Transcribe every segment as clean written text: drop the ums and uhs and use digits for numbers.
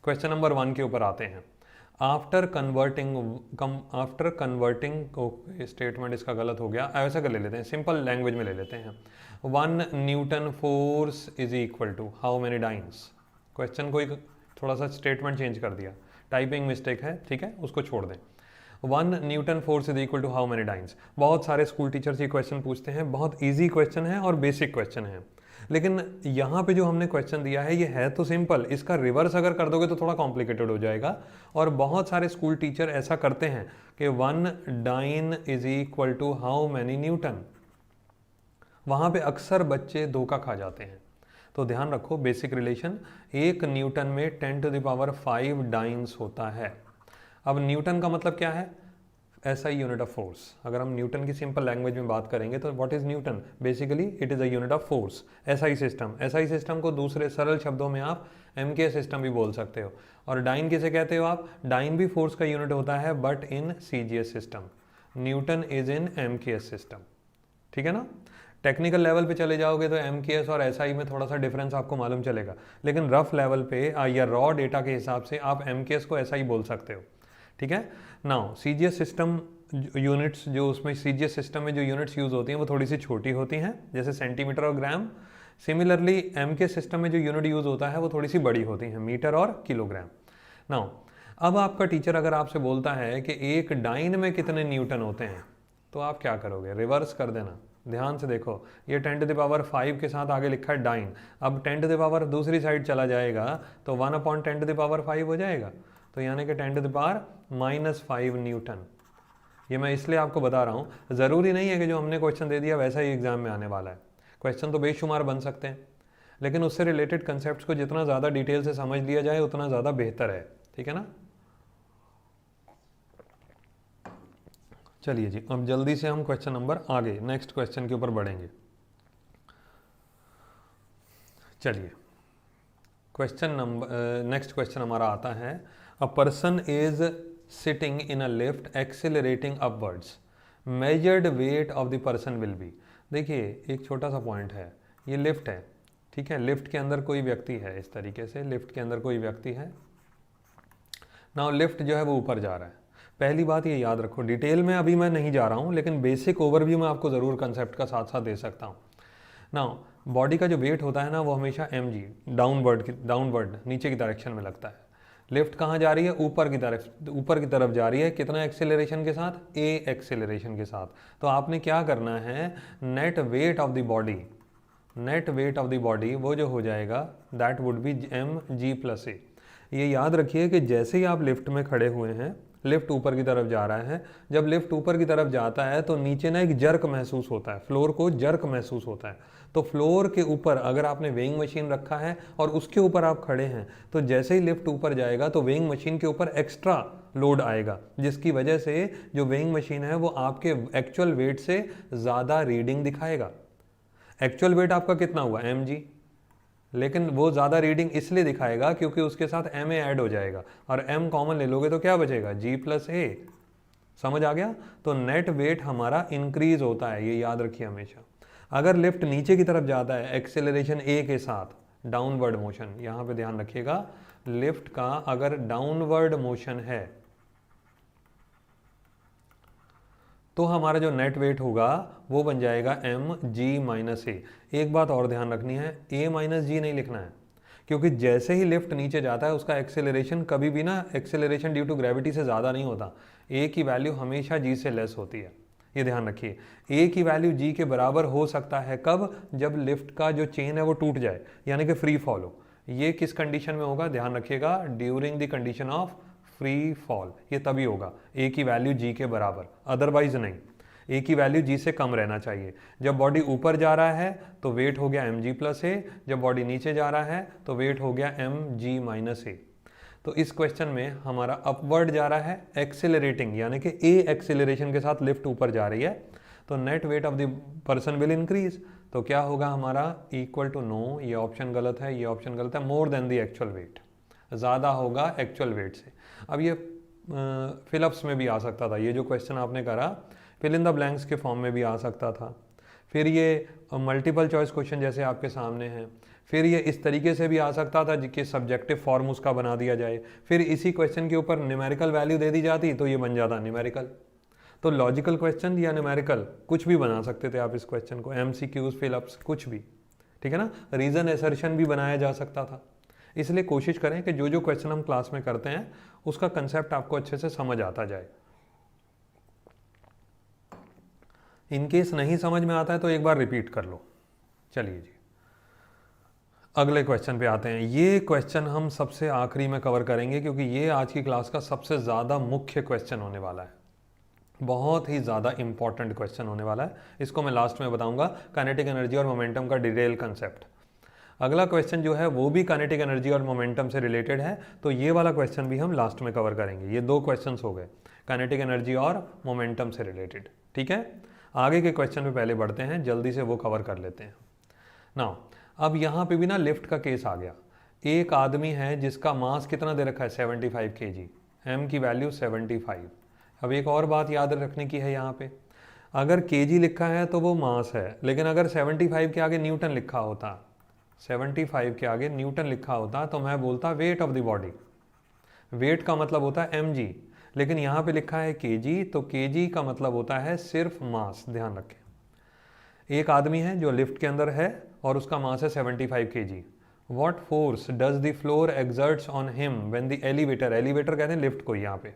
Question number 1 के ऊपर आते हैं। आफ्टर कन्वर्टिंग स्टेटमेंट इसका गलत हो गया, ऐसा कर ले लेते हैं, सिंपल लैंग्वेज में ले लेते हैं। 1 newton force is equal to how many dynes. Question को थोड़ा सा स्टेटमेंट चेंज कर दिया, टाइपिंग मिस्टेक है, ठीक है, उसको छोड़ दें। 1 newton force is equal to how many dynes. बहुत सारे स्कूल टीचर्स ये क्वेश्चन पूछते हैं, बहुत ईजी क्वेश्चन है और बेसिक क्वेश्चन है। लेकिन यहाँ पे जो हमने क्वेश्चन दिया है ये है तो सिंपल, इसका रिवर्स अगर कर दोगे तो थोड़ा कॉम्प्लिकेटेड हो जाएगा। और बहुत सारे स्कूल टीचर ऐसा करते हैं कि 1 dyne is equal to how many newton. वहाँ पे अक्सर बच्चे धोखा खा जाते हैं। तो ध्यान रखो बेसिक रिलेशन, 1 न्यूटन में 10⁵ डाइन्स होता है। अब न्यूटन का मतलब क्या है? SI unit of force. अगर हम न्यूटन की सिंपल लैंग्वेज में बात करेंगे तो what is Newton? Basically it is a unit of force. SI system को दूसरे सरल शब्दों में आप MKS सिस्टम भी बोल सकते हो। और डाइन किसे कहते हो आप? डाइन भी फोर्स का यूनिट होता है but in CGS system. Newton is in MKS system, ठीक है ना। टेक्निकल लेवल पे चले जाओगे तो MKS और SI में थोड़ा सा डिफरेंस आपको मालूम चलेगा, लेकिन रफ लेवल पे या रॉ डेटा के हिसाब से आप MKS को SI बोल सकते हो, ठीक है। नाउ CGS सिस्टम यूनिट्स, जो उसमें CGS सिस्टम में जो यूनिट्स यूज़ होती हैं वो थोड़ी सी छोटी होती हैं, जैसे सेंटीमीटर और ग्राम। सिमिलरली MKS सिस्टम में जो यूनिट यूज़ होता है वो थोड़ी सी बड़ी होती हैं, मीटर और किलोग्राम। नाउ अब आपका टीचर अगर आपसे बोलता है कि 1 डाइन में कितने न्यूटन होते हैं, तो आप क्या करोगे? रिवर्स कर देना। ध्यान से देखो, ये 10⁵ के साथ आगे लिखा है डाइन। अब 10⁵ दूसरी साइड चला जाएगा तो 1/10⁵ हो जाएगा, तो यानी कि 10⁻⁻5 न्यूटन। ये मैं इसलिए आपको बता रहा हूँ, ज़रूरी नहीं है कि जो हमने क्वेश्चन दे दिया वैसा ही एग्जाम में आने वाला है। क्वेश्चन तो बेशुमार बन सकते हैं, लेकिन उससे रिलेटेड कंसेप्ट को जितना ज़्यादा डिटेल से समझ लिया जाए उतना ज़्यादा बेहतर है, ठीक है ना। चलिए जी, अब जल्दी से हम क्वेश्चन नंबर आगे नेक्स्ट क्वेश्चन के ऊपर बढ़ेंगे। चलिए क्वेश्चन नंबर नेक्स्ट क्वेश्चन हमारा आता है, a person is sitting in a lift accelerating upwards, measured wait of the person will be. देखिए एक छोटा सा पॉइंट है, ये लिफ्ट है, ठीक है, लिफ्ट के अंदर कोई व्यक्ति है, इस तरीके से लिफ्ट के अंदर कोई व्यक्ति है। नाउ लिफ्ट जो है वो ऊपर जा रहा है। पहली बात ये याद रखो, डिटेल में अभी मैं नहीं जा रहा हूँ, लेकिन बेसिक ओवरव्यू मैं आपको ज़रूर कंसेप्ट का साथ साथ दे सकता हूँ। नाउ बॉडी का जो वेट होता है ना वो हमेशा mg डाउनवर्ड नीचे की डायरेक्शन में लगता है। लिफ्ट कहाँ जा रही है? ऊपर की तरफ जा रही है। कितना एक्सेलरेशन के साथ? a एक्सेलरेशन के साथ। तो आपने क्या करना है, net wait of the body वो जो हो जाएगा दैट वुड बी mg+a। ये याद रखिए कि जैसे ही आप लिफ्ट में खड़े हुए हैं, लिफ्ट ऊपर की तरफ जा रहा है, जब लिफ्ट ऊपर की तरफ जाता है तो नीचे ना एक जर्क महसूस होता है, फ्लोर को जर्क महसूस होता है। तो फ्लोर के ऊपर अगर आपने वेइंग मशीन रखा है और उसके ऊपर आप खड़े हैं, तो जैसे ही लिफ्ट ऊपर जाएगा तो वेइंग मशीन के ऊपर एक्स्ट्रा लोड आएगा, जिसकी वजह से जो वेइंग मशीन है वो आपके एक्चुअल वेट से ज़्यादा रीडिंग दिखाएगा। एक्चुअल वेट आपका कितना हुआ? mg, लेकिन वो ज़्यादा रीडिंग इसलिए दिखाएगा क्योंकि उसके साथ ma ऐड हो जाएगा, और m कॉमन ले लोगे तो क्या बचेगा? g+a। समझ आ गया? तो नेट वेट हमारा इंक्रीज होता है, ये याद रखिए हमेशा। अगर लिफ्ट नीचे की तरफ जाता है एक्सेलरेशन a के साथ, डाउनवर्ड मोशन, यहाँ पे ध्यान रखिएगा, लिफ्ट का अगर डाउनवर्ड मोशन है तो हमारा जो नेट वेट होगा वो बन जाएगा mg-a। एक बात और ध्यान रखनी है, a-g नहीं लिखना है, क्योंकि जैसे ही लिफ्ट नीचे जाता है उसका एक्सेलरेशन कभी भी ना एक्सेलरेशन ड्यू टू ग्रेविटी से ज़्यादा नहीं होता। a की वैल्यू हमेशा g से लेस होती है, ये ध्यान रखिए। a की वैल्यू g के बराबर हो सकता है कब? जब लिफ्ट का जो चेन है वो टूट जाए, यानी कि फ्री फॉल हो। ये किस कंडीशन में होगा? ध्यान रखिएगा, during the condition of free fall, ये तभी होगा a की वैल्यू g के बराबर, अदरवाइज नहीं। a की वैल्यू g से कम रहना चाहिए। जब बॉडी ऊपर जा रहा है तो वेट हो गया mg+a, जब बॉडी नीचे जा रहा है तो वेट हो गया mg-a। तो इस क्वेश्चन में हमारा अपवर्ड जा रहा है एक्सेलरेटिंग, यानी कि a एक्सेलरेशन के साथ लिफ्ट ऊपर जा रही है, तो net wait of the person will increase. तो क्या होगा हमारा? इक्वल टू नो, ये ऑप्शन गलत है, ये ऑप्शन गलत है, more than the actual wait, ज़्यादा होगा एक्चुअल वेट से। अब ये फिलअप्स में भी आ सकता था, ये जो क्वेश्चन आपने करा फिल इन द ब्लैंक्स के फॉर्म में भी आ सकता था। फिर ये मल्टीपल चॉइस क्वेश्चन जैसे आपके सामने हैं, फिर ये इस तरीके से भी आ सकता था कि सब्जेक्टिव फॉर्म उसका बना दिया जाए, फिर इसी क्वेश्चन के ऊपर न्यूमेरिकल वैल्यू दे दी जाती तो ये बन जाता न्यूमेरिकल। तो लॉजिकल क्वेश्चन या न्यूमेरिकल कुछ भी बना सकते थे आप इस क्वेश्चन को, MCQs, फिलअप्स, कुछ भी, ठीक है ना। रीजन एसर्शन भी बनाया जा सकता था। इसलिए कोशिश करें कि जो जो क्वेश्चन हम क्लास में करते हैं उसका कंसेप्ट आपको अच्छे से समझ आता जाए। इनकेस नहीं समझ में आता है तो एक बार रिपीट कर लो। चलिए जी, अगले क्वेश्चन पे आते हैं। ये क्वेश्चन हम सबसे आखिरी में कवर करेंगे क्योंकि ये आज की क्लास का सबसे ज़्यादा मुख्य क्वेश्चन होने वाला है, बहुत ही ज़्यादा इंपॉर्टेंट क्वेश्चन होने वाला है। इसको मैं लास्ट में बताऊंगा, काइनेटिक एनर्जी और मोमेंटम का डिटेल कंसेप्ट। अगला क्वेश्चन जो है वो भी काइनेटिक एनर्जी और मोमेंटम से रिलेटेड है, तो ये वाला क्वेश्चन भी हम लास्ट में कवर करेंगे। ये 2 क्वेश्चन हो गए काइनेटिक एनर्जी और मोमेंटम से रिलेटेड, ठीक है। आगे के क्वेश्चन पे पहले बढ़ते हैं, जल्दी से वो कवर कर लेते हैं। नाउ अब यहाँ पे भी ना लिफ्ट का केस आ गया। एक आदमी है जिसका मास कितना दे रखा है 75 kg, m की वैल्यू 75। अब एक और बात याद रखने की है यहाँ पे, अगर kg लिखा है तो वो मास है, लेकिन अगर 75 के आगे न्यूटन लिखा होता, 75 के आगे न्यूटन लिखा होता तो मैं बोलता weight of the body. Weight का मतलब होता है mg, लेकिन यहाँ पे लिखा है kg, तो kg का मतलब होता है सिर्फ मास। ध्यान रखें, एक आदमी है जो लिफ्ट के अंदर है और उसका मास है 75 kg। What force does the floor exerts on him when the elevator, elevator कहते हैं लिफ्ट को यहाँ पे।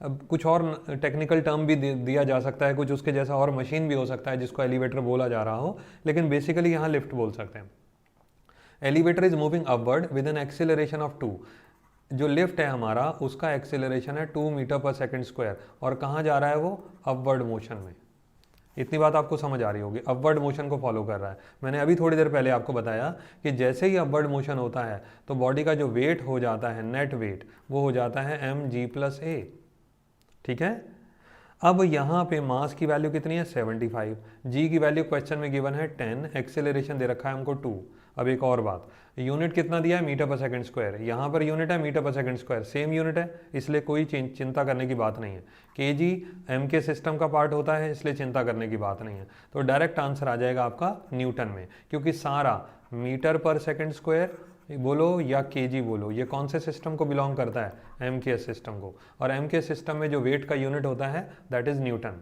अब कुछ और टेक्निकल टर्म भी दिया जा सकता है, कुछ उसके जैसा और मशीन भी हो सकता है जिसको एलिवेटर बोला जा रहा हो, लेकिन बेसिकली यहाँ लिफ्ट बोल सकते हैं। Elevator is moving upward with an acceleration of 2। जो लिफ्ट है हमारा उसका एक्सेलरेशन है 2 मीटर पर सेकेंड स्क्वायर, और कहाँ जा रहा है वो, अपवर्ड मोशन में। इतनी बात आपको समझ आ रही होगी, अपवर्ड मोशन को फॉलो कर रहा है। मैंने अभी थोड़ी देर पहले आपको बताया कि जैसे ही अपवर्ड मोशन होता है तो बॉडी का जो वेट हो जाता है, नेट वेट, वो हो जाता है mg+a, ठीक है। अब यहाँ पे मास की वैल्यू कितनी है 75, g की वैल्यू क्वेश्चन में गिवन है 10, एक्सेलरेशन दे रखा है हमको 2। अब एक और बात, यूनिट कितना दिया है मीटर पर सेकंड स्क्वायर, यहाँ पर यूनिट है metre per second square, same unit है, इसलिए कोई चिंता करने की बात नहीं है। केजी एम के सिस्टम का पार्ट होता है, इसलिए चिंता करने की बात नहीं है। तो डायरेक्ट आंसर आ जाएगा आपका न्यूटन में, क्योंकि सारा मीटर पर सेकंड स्क्वायर बोलो या केजी बोलो, ये कौन से सिस्टम को बिलोंग करता है, एम के सिस्टम को। और एम के सिस्टम में जो वेट का यूनिट होता है that is newton.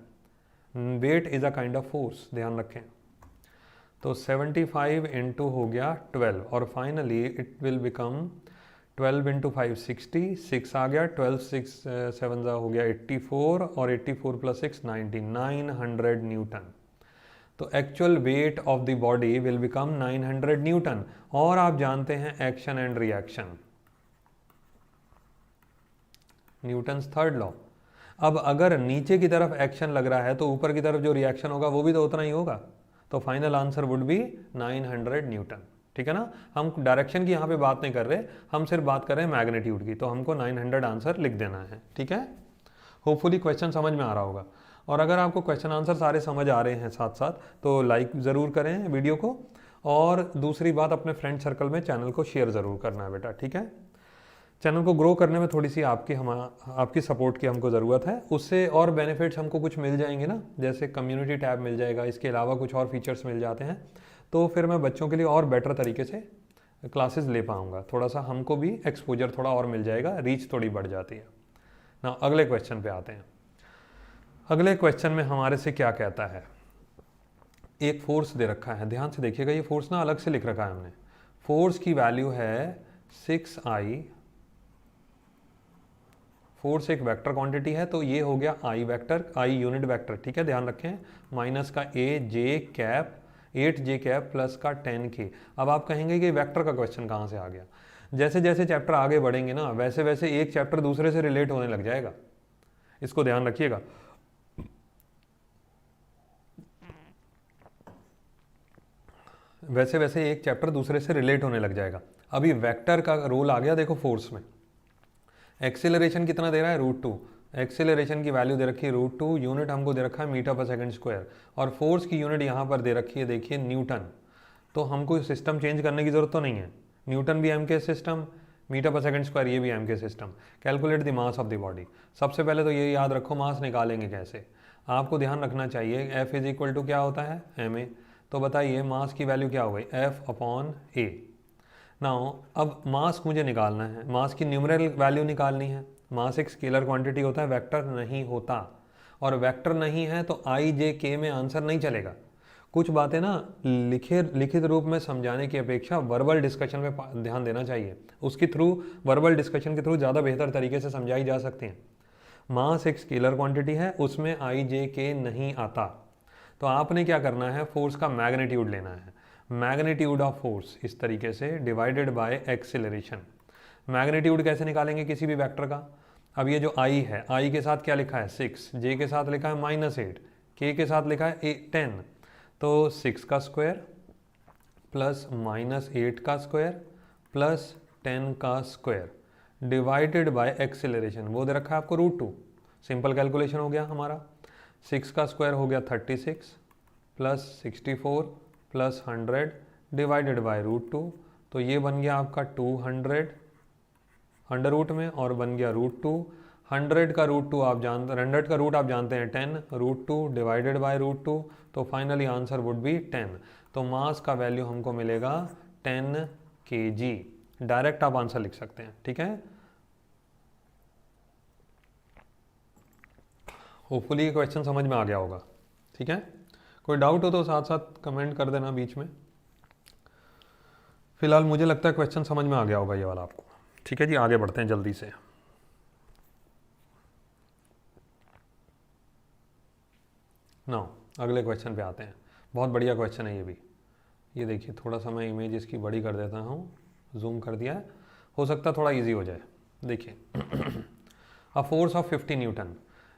Weight is a kind of force, ध्यान रखें। तो 75 इंटू हो गया 12, और finally it will become 12 into 5 60, 6 आ गया, 12 6 7 हो गया 84, और 84 प्लस 6 90, 900 न्यूटन। तो actual weight of the body will become 900 newton. और आप जानते हैं action and reaction, newton's third law. अब अगर नीचे की तरफ एक्शन लग रहा है तो ऊपर की तरफ जो रिएक्शन होगा वो भी तो उतना ही होगा, तो final answer would be 900 Newton, ठीक है ना। हम डायरेक्शन की यहाँ पे बात नहीं कर रहे, हम सिर्फ बात कर रहे हैं मैग्नीट्यूड की, तो हमको 900 आंसर लिख देना है, ठीक है। होपफुली क्वेश्चन समझ में आ रहा होगा। और अगर आपको क्वेश्चन आंसर सारे समझ आ रहे हैं साथ साथ, तो लाइक ज़रूर करें वीडियो को, और दूसरी बात अपने फ्रेंड सर्कल में चैनल को शेयर ज़रूर करना है बेटा, ठीक है। चैनल को ग्रो करने में थोड़ी सी आपकी सपोर्ट की हमको ज़रूरत है, उससे और बेनिफिट्स हमको कुछ मिल जाएंगे ना, जैसे कम्युनिटी टैब मिल जाएगा, इसके अलावा कुछ और फीचर्स मिल जाते हैं, तो फिर मैं बच्चों के लिए और बेटर तरीके से क्लासेस ले पाऊँगा, थोड़ा सा हमको भी एक्सपोजर थोड़ा और मिल जाएगा, रीच थोड़ी बढ़ जाती है ना। अगले क्वेश्चन पे आते हैं। अगले क्वेश्चन में हमारे से क्या कहता है, एक फोर्स दे रखा है, ध्यान से देखिएगा, ये फोर्स ना अलग से लिख रखा है हमने। फोर्स की वैल्यू है 6I, फोर्स एक वेक्टर क्वांटिटी है, तो ये हो गया I vector, I unit vector, ठीक है, ध्यान रखें। माइनस का AJ cap 8J cap plus का 10K। अब आप कहेंगे कि वेक्टर का क्वेश्चन कहाँ से आ गया। जैसे जैसे चैप्टर आगे बढ़ेंगे ना, वैसे वैसे एक चैप्टर दूसरे से रिलेट होने लग जाएगा, इसको ध्यान रखिएगा। वैसे वैसे एक चैप्टर दूसरे से रिलेट होने लग जाएगा। अभी वेक्टर का रोल आ गया, देखो फोर्स में एक्सेलरेशन कितना दे रहा है √2, एक्सेलरेशन की वैल्यू दे रखी है √2, यूनिट हमको दे रखा है मीटर पर सेकंड स्क्वायर, और फोर्स की यूनिट यहाँ पर दे रखी है, देखिए न्यूटन। तो हमको सिस्टम चेंज करने की जरूरत तो नहीं है, न्यूटन भी एम के system, metre per second square ये भी एम के system. Calculate the mass of the body, सबसे पहले तो ये याद रखो मास निकालेंगे कैसे। आपको ध्यान रखना चाहिए F इज इक्वल टू क्या होता है ma, तो बताइए मास की वैल्यू क्या हो गई F/A, नाउ अब मास मुझे निकालना है, मास की न्यूमेरिकल वैल्यू निकालनी है। मास एक स्केलर क्वांटिटी होता है, वेक्टर नहीं होता, और वेक्टर नहीं है तो आई जे के में आंसर नहीं चलेगा। कुछ बातें ना लिखित रूप में समझाने की अपेक्षा वर्बल डिस्कशन में ध्यान देना चाहिए, उसके थ्रू, वर्बल डिस्कशन के थ्रू ज़्यादा बेहतर तरीके से समझाई जा सकती हैं। मास एक स्केलर क्वांटिटी है, उसमें आई जे के नहीं आता, तो आपने क्या करना है, फोर्स का मैग्नीट्यूड लेना है। मैग्नीट्यूड ऑफ फोर्स इस तरीके से डिवाइडेड बाय एक्सिलरेशन। मैग्नीट्यूड कैसे निकालेंगे किसी भी वेक्टर का? अब ये जो आई है, आई के साथ क्या लिखा है 6, जे के साथ लिखा है -8, के साथ लिखा है 10, तो 6 का स्क्वायर प्लस -8 का स्क्वायर प्लस 10 का स्क्वायर डिवाइडेड बाय एक्सिलरेशन, वो दे रखा है आपको √2। सिंपल कैलकुलेशन हो गया हमारा। 6 का स्क्वायर हो गया 36 प्लस 64 प्लस 100 डिवाइडेड बाय √2, तो ये बन गया आपका 200 अंडर रूट में, और बन गया √2। 100 का √2 आप जानते, 100 का रूट आप जानते हैं 10, √2 डिवाइडेड बाय √2, तो फाइनली आंसर वुड बी 10। तो मास का वैल्यू हमको मिलेगा 10 kg। डायरेक्ट आप आंसर लिख सकते हैं, ठीक है। होपफुली ये क्वेश्चन समझ में आ गया होगा, ठीक है। कोई डाउट हो तो साथ साथ कमेंट कर देना बीच में। फिलहाल मुझे लगता है क्वेश्चन समझ में आ गया होगा ये वाला आपको, ठीक है जी। आगे बढ़ते हैं जल्दी से। नाउ अगले क्वेश्चन पे आते हैं। बहुत बढ़िया क्वेश्चन है ये भी। ये देखिए, थोड़ा सा मैं इमेज इसकी बड़ी कर देता हूँ, जूम कर दिया है, हो सकता है थोड़ा इजी हो जाए। देखिए अ फोर्स ऑफ 50 न्यूटन,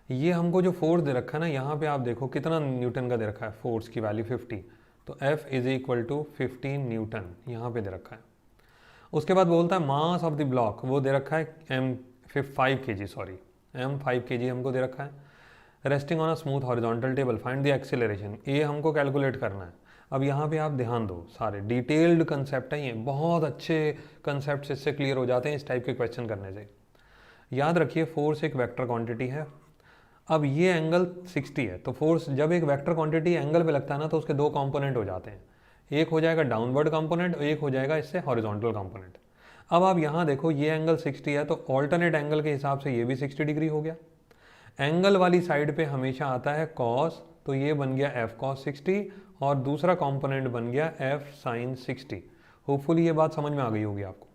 ये हमको जो फोर्स दे रखा है ना, यहाँ पे आप देखो कितना न्यूटन का दे रखा है, फोर्स की वैल्यू 50, तो F = 15 न्यूटन यहाँ पे दे रखा है। उसके बाद बोलता है मास ऑफ द ब्लॉक, वो दे रखा है M5 kg हमको दे रखा है। Resting on a smooth horizontal table, find the acceleration, ये हमको कैलकुलेट करना है। अब यहाँ पे आप ध्यान दो, सारे डिटेल्ड कंसेप्ट हैं, ये बहुत अच्छे कंसेप्ट इससे क्लियर हो जाते हैं इस टाइप के क्वेश्चन करने से। याद रखिए फोर्स एक वेक्टर क्वांटिटी है। अब ये एंगल 60 है, तो फोर्स जब एक वेक्टर क्वांटिटी एंगल पे लगता है ना, तो उसके दो कंपोनेंट हो जाते हैं, एक हो जाएगा डाउनवर्ड कंपोनेंट और एक हो जाएगा इससे हॉरिजॉन्टल कंपोनेंट। अब आप यहाँ देखो, ये एंगल 60 है, तो ऑल्टरनेट एंगल के हिसाब से ये भी 60 डिग्री हो गया। एंगल वाली साइड पे हमेशा आता है कॉस, तो ये बन गया F cos 60 और दूसरा कंपोनेंट बन गया F sin 60। होपफुली ये बात समझ में आ गई होगी आपको।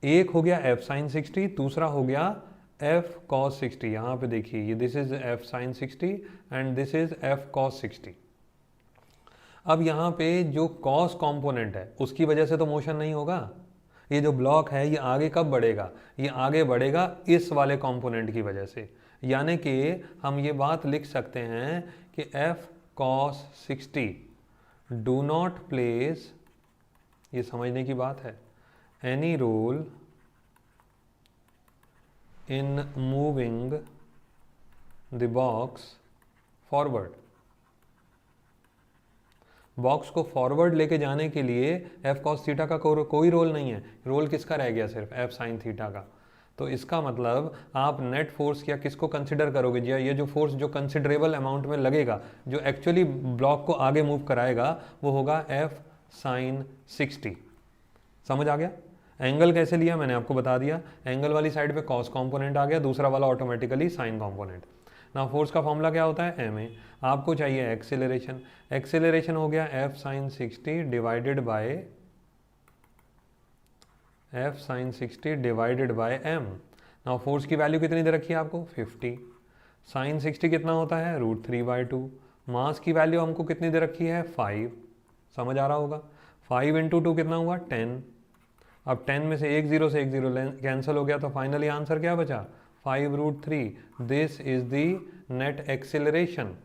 एक हो गया F sin 60, दूसरा हो गया F cos 60। यहाँ पे देखिए, ये this is F sin 60 and this is F cos 60। अब यहाँ पे जो cos कंपोनेंट है उसकी वजह से तो मोशन नहीं होगा। ये जो ब्लॉक है ये आगे कब बढ़ेगा, ये आगे बढ़ेगा इस वाले कंपोनेंट की वजह से। यानी कि हम ये बात लिख सकते हैं कि F cos 60 do not place, ये समझने की बात है, any role in moving the box forward. Box को फॉरवर्ड लेके जाने के लिए F cos थीटा का कोई रोल नहीं है। रोल किसका रह गया, सिर्फ F sin थीटा का। तो इसका मतलब आप नेट फोर्स क्या किसको कंसिडर करोगे जी, ये जो फोर्स जो कंसिडरेबल अमाउंट में लगेगा, जो एक्चुअली ब्लॉक को आगे मूव कराएगा, वो होगा F sin 60। समझ आ गया? एंगल कैसे लिया मैंने आपको बता दिया। एंगल वाली साइड पे कॉस कंपोनेंट आ गया, दूसरा वाला ऑटोमेटिकली साइन कंपोनेंट। ना फोर्स का फॉर्मूला क्या होता है, ma। आपको चाहिए एक्सेलरेशन, एक्सेलरेशन हो गया F sin 60 divided by F sin 60 divided by m। ना फोर्स की वैल्यू कितनी दे रखी है आपको, 50। sin 60 कितना होता है, √3/2। मास की वैल्यू हमको कितनी दे रखी है, 5। समझ आ रहा होगा। 5 × 2 कितना हुआ, 10। अब 10 में से एक जीरो कैंसिल हो गया, तो फाइनली आंसर क्या बचा, 5√3। This is the net acceleration.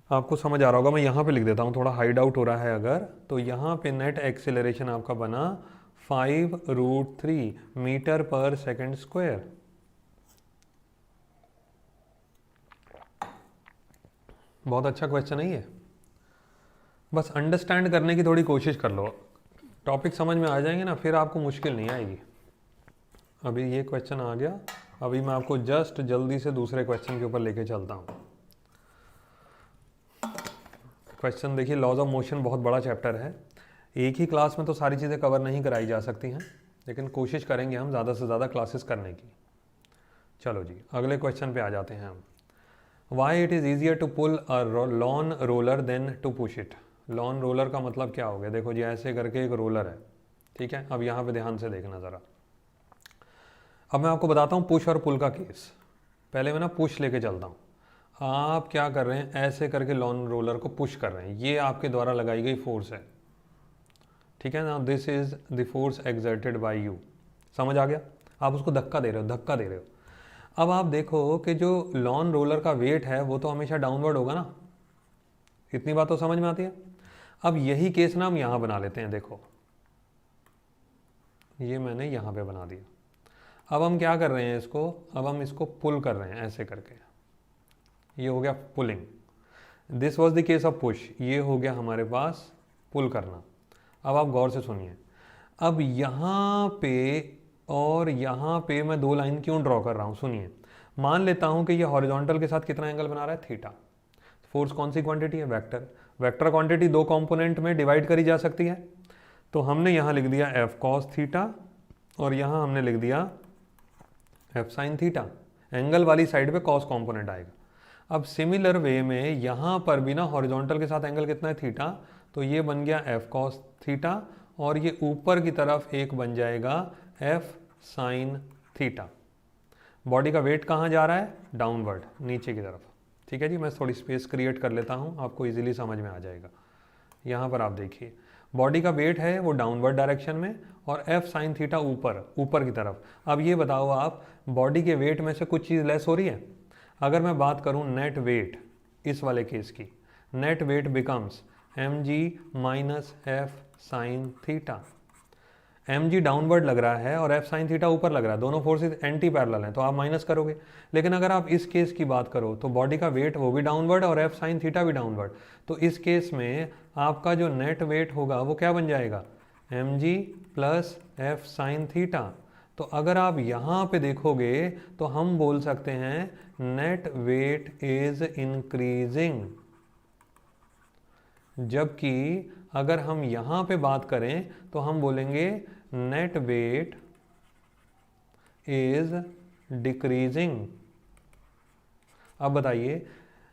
आपको समझ आ रहा होगा, मैं यहाँ पे लिख देता हूँ, थोड़ा हाइड आउट हो रहा है अगर, तो यहाँ पे नेट एक्सेलरेशन आपका बना 5√3 मीटर पर सेकंड स्क्वायर। बहुत अच्छा क्वेश्चन है ये, बस अंडरस्टैंड करने की थोड़ी कोशिश कर लो। टॉपिक समझ में आ जाएंगे ना, फिर आपको मुश्किल नहीं आएगी। अभी ये क्वेश्चन आ गया, अभी मैं आपको जस्ट जल्दी से दूसरे क्वेश्चन के ऊपर लेके चलता हूँ। क्वेश्चन देखिए, लॉज ऑफ मोशन बहुत बड़ा चैप्टर है। एक ही क्लास में तो सारी चीज़ें कवर नहीं कराई जा सकती हैं, लेकिन कोशिश करेंगे हम ज़्यादा से ज़्यादा क्लासेस करने की। चलो जी, अगले क्वेश्चन पे आ जाते हैं हम। Why it is easier to pull a lawn roller than to push it. Lawn roller का मतलब क्या हो गया? देखो जी, ऐसे करके एक रोलर है, ठीक है। अब यहाँ पे ध्यान से देखना ज़रा। अब मैं आपको बताता हूँ पुश और पुल का केस। पहले मैं ना पुश लेके चलता हूँ। आप क्या कर रहे हैं? ऐसे करके लॉन रोलर को पुश कर रहे हैं, ये आपके द्वारा लगाई गई फोर्स है, ठीक है ना। This is the force exerted by you. समझ आ गया? आप उसको धक्का दे रहे हो, धक्का दे रहे हो। अब आप देखो कि जो लॉन रोलर का वेट है वो तो हमेशा डाउनवर्ड होगा ना, इतनी बात तो समझ में आती है। अब यही केस ना हम यहाँ बना लेते हैं। देखो, ये मैंने यहाँ पे बना दिया। अब हम क्या कर रहे हैं इसको? अब हम इसको पुल कर रहे हैं ऐसे करके, ये हो गया pulling. This was the case of push, ये हो गया हमारे पास पुल करना। अब आप गौर से सुनिए। अब यहाँ पे और यहाँ पे मैं दो लाइन क्यों ड्रॉ कर रहा हूँ? सुनिए। मान लेता हूँ कि ये हॉरिजॉन्टल के साथ कितना एंगल बना रहा है? थीटा। फोर्स कौन सी क्वांटिटी है? वेक्टर। वेक्टर क्वांटिटी दो कंपोनेंट में डिवाइड करी जा सकती है, तो हमने यहाँ लिख दिया एफ कॉस थीटा और यहाँ हमने लिख दिया एफ साइन थीटा। एंगल वाली साइड पे कॉस कंपोनेंट आएगा। अब सिमिलर वे में यहाँ पर भी ना हॉरिजॉन्टल के साथ एंगल कितना है? थीटा। तो ये बन गया एफ कॉस थीटा और ये ऊपर की तरफ एक बन जाएगा एफ साइन थीटा। बॉडी का वेट कहाँ जा रहा है? डाउनवर्ड, नीचे की तरफ, ठीक है जी। मैं थोड़ी स्पेस क्रिएट कर लेता हूँ, आपको इजीली समझ में आ जाएगा। यहाँ पर आप देखिए, बॉडी का वेट है वो डाउनवर्ड डायरेक्शन में और एफ साइन थीटा ऊपर, ऊपर की तरफ। अब ये बताओ आप, बॉडी के वेट में से कुछ चीज़ लेस हो रही है? अगर मैं बात करूँ नेट वेट, इस वाले केस की, net weight becomes M G minus F sine theta. M G downward लग रहा है और एफ साइन थीटा ऊपर लग रहा है, दोनों फोर्सेज एंटी पैरेलल हैं, तो आप माइनस करोगे। लेकिन अगर आप इस केस की बात करो तो बॉडी का वेट वो भी डाउनवर्ड और एफ साइन थीटा भी डाउनवर्ड, तो इस केस में आपका जो नेट वेट होगा वो क्या बन जाएगा? M G plus F sine theta. तो अगर आप यहाँ पे देखोगे तो हम बोल सकते हैं नेट वेट इज इंक्रीजिंग, जबकि अगर हम यहाँ पे बात करें तो हम बोलेंगे नेट वेट इज डिक्रीजिंग। अब बताइए,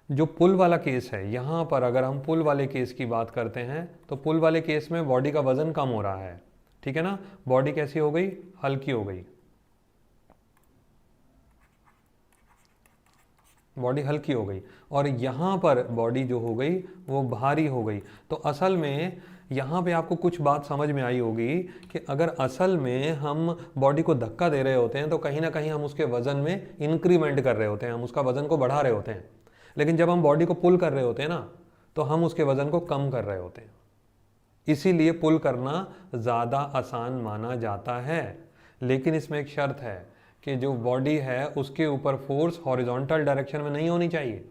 जो पुल वाला केस है, यहाँ पर अगर हम पुल वाले केस की बात करते हैं तो पुल वाले केस में बॉडी का वजन कम हो रहा है, ठीक है ना। बॉडी कैसी हो गई? हल्की हो गई, बॉडी हल्की हो गई। और यहाँ पर बॉडी जो हो गई वो भारी हो गई। तो असल में यहाँ पे आपको कुछ बात समझ में आई होगी कि अगर असल में हम बॉडी को धक्का दे रहे होते हैं तो कहीं ना कहीं हम उसके वज़न में इंक्रीमेंट कर रहे होते हैं, हम उसका वज़न को बढ़ा रहे होते हैं। लेकिन जब हम बॉडी को पुल कर रहे होते हैं ना, तो हम उसके वज़न को कम कर रहे होते हैं। इसीलिए पुल करना ज़्यादा आसान माना जाता है। लेकिन इसमें एक शर्त है कि जो बॉडी है उसके ऊपर फोर्स हॉरिजॉन्टल डायरेक्शन में नहीं होनी चाहिए।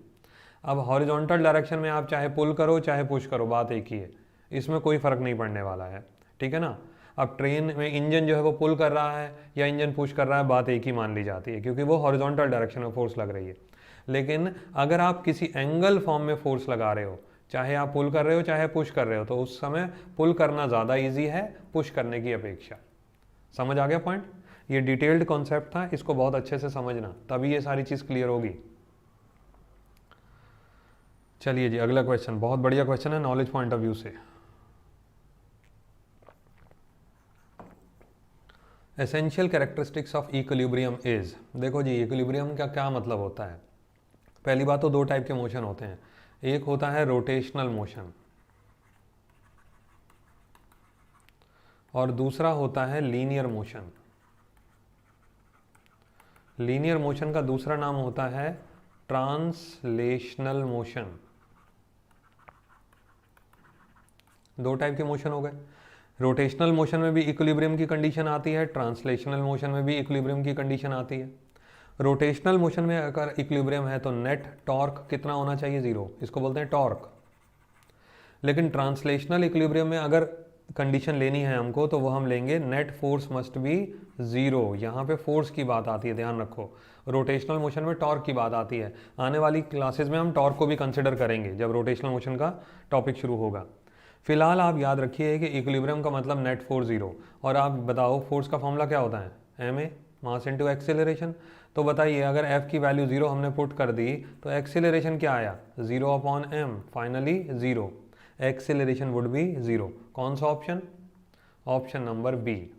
अब हॉरिजॉन्टल डायरेक्शन में आप चाहे पुल करो चाहे पुश करो, बात एक ही है, इसमें कोई फ़र्क नहीं पड़ने वाला है, ठीक है ना। अब ट्रेन में इंजन जो है वो पुल कर रहा है या इंजन पुश कर रहा है, बात एक ही मान ली जाती है, क्योंकि वो हॉरिजॉन्टल डायरेक्शन में फोर्स लग रही है। लेकिन अगर आप किसी एंगल फॉर्म में फोर्स लगा रहे हो, चाहे आप पुल कर रहे हो चाहे पुश कर रहे हो, तो उस समय पुल करना ज़्यादा ईजी है पुश करने की अपेक्षा। समझ आ गया पॉइंट? ये डिटेल्ड कॉन्सेप्ट था, इसको बहुत अच्छे से समझना, तभी ये सारी चीज़ क्लियर होगी। चलिए जी, अगला क्वेश्चन बहुत बढ़िया क्वेश्चन है नॉलेज पॉइंट ऑफ व्यू से। Essential characteristics of equilibrium is. देखो जी, इक्विलिब्रियम का क्या मतलब होता है? पहली बात तो दो टाइप के मोशन होते हैं, एक होता है रोटेशनल मोशन और दूसरा होता है लीनियर मोशन। लीनियर मोशन का दूसरा नाम होता है ट्रांसलेशनल मोशन। दो टाइप के मोशन हो गए। रोटेशनल मोशन में भी इक्विलिब्रियम की कंडीशन आती है, ट्रांसलेशनल मोशन में भी इक्विलिब्रियम की कंडीशन आती है। रोटेशनल मोशन में अगर इक्विलिब्रियम है तो नेट टॉर्क कितना होना चाहिए? जीरो, इसको बोलते हैं टॉर्क। लेकिन ट्रांसलेशनल इक्विलिब्रियम में अगर कंडीशन लेनी है हमको तो वो हम लेंगे net force must be zero. यहाँ पे फोर्स की बात आती है, ध्यान रखो। रोटेशनल मोशन में टॉर्क की बात आती है। आने वाली क्लासेस में हम टॉर्क को भी कंसिडर करेंगे जब रोटेशनल मोशन का टॉपिक शुरू होगा। फिलहाल आप याद रखिए कि इक्विलिब्रियम का मतलब नेट फोर्स जीरो। और आप बताओ फोर्स का फॉर्मूला क्या होता है, M A mass into acceleration. तो बताइए अगर एफ की वैल्यू जीरो हमने पुट कर दी तो एक्सेलरेशन क्या आया, zero upon M, finally zero, acceleration would be zero. कौन सा option, option number B.